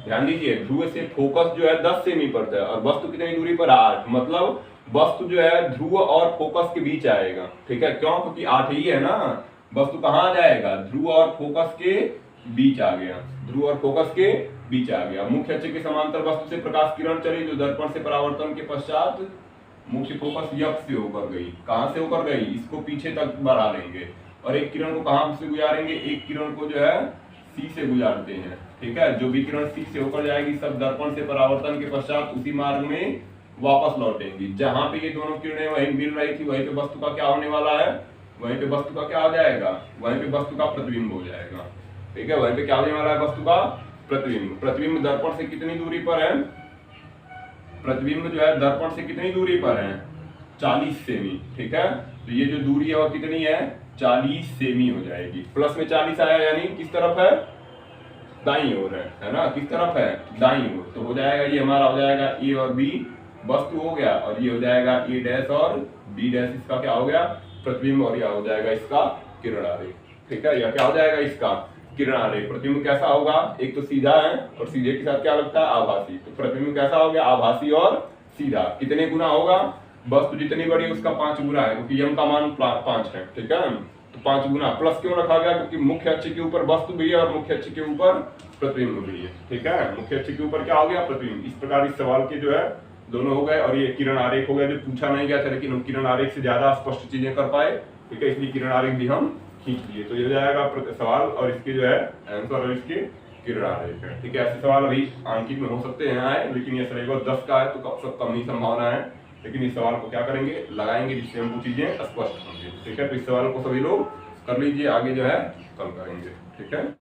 ध्यान दीजिए, ध्रुव से फोकस जो है 10 सेमी पर था, और वस्तु कितनी दूरी पर 8, मतलब वस्तु जो है ध्रुव और फोकस के बीच आएगा। ठीक है, क्यों, क्योंकि 8 ही है ना, वस्तु कहाँ आ जाएगा, ध्रुव और फोकस के बीच आ गया, ध्रुव और फोकस के बीच आ गया। मुख्य अक्ष के समांतर वस्तु से प्रकाश किरण चली जो दर्पण से परावर्तन के पश्चात मुख्य फोकस यक्ष से होकर गई। कहां से होकर गई, इसको पीछे तक बढ़ा लेंगे, और एक किरण को कहां से गुजारेंगे, एक किरण को जो है सी से गुजारते हैं। ठीक है, जो भी किरण सी से होकर जाएगी सब दर्पण से परावर्तन के पश्चात उसी मार्ग में वापस लौटेंगी। जहां पे ये दोनों किरणें वहीं मिल रही थी, वहीं पे वस्तु का क्या होने वाला है, वहीं पे वस्तु का क्या हो जाएगा, वहीं पे वस्तु का प्रतिबिंब हो जाएगा। ठीक है, वहीं पे क्या होने वाला है, वस्तु का प्रतिबिंब। प्रतिबिंब दर्पण से कितनी दूरी पर है, प्रतिबिंब जो है दर्पण से कितनी दूरी पर है, 40 सेमी। ठीक है, तो ये जो दूरी है वो कितनी है, 40 सेमी हो जाएगी। प्लस में 40 आया, यानी किस तरफ है, दाईं ओर है ना, किस तरफ है, दाईं ओर। तो हो जाएगा ये हमारा हो जाएगा ए और बी वस्तु हो गया, और ये हो जाएगा ए डैश और बी डैश, इसका क्या हो गया, प्रतिबिंब, और यह हो जाएगा इसका किरण आरेख। ठीक है, यह क्या हो जाएगा, इसका किरण आरेख। प्रतिबिंब कैसा होगा, एक तो सीधा है और सीधे के साथ क्या लगता है, आभासी। तो प्रतिबिंब कैसा हो गया, आभासी और सीधा। कितने गुना होगा, वस्तु जितनी बड़ी है उसका 5 गुना है, क्योंकि यम का मान 5 है। ठीक है, तो 5 गुना। प्लस क्यों रखा गया, क्योंकि मुख्य अक्ष के ऊपर वस्तु भी है और मुख्य अक्ष के ऊपर प्रतिबिंब भी है। ठीक है, मुख्य अक्ष के ऊपर क्या हो गया, प्रतिबिंब। इस प्रकार इस सवाल के जो है दोनों हो गए, और ये किरण आरेख हो गया जो पूछा नहीं गया था, लेकिन हम किरण आरेख से ज्यादा स्पष्ट चीजें कर पाए। ठीक है, इसलिए किरण आरेख भी हम खींच लिए। तो ये हो जाएगा सवाल, और इसके जो है आंसर, और इसके किरण आरेख है। ठीक है, ऐसे सवाल अभी आंकित में हो सकते हैं आए, लेकिन ये सिलेबस 10 का है तो सब कम ही संभावना है, लेकिन इस सवाल को क्या करेंगे, लगाएंगे, जिससे हमको चीजें स्पष्ट होंगी। ठीक है, तो इस सवाल को सभी लोग कर लीजिए, आगे जो है कल करेंगे। ठीक है।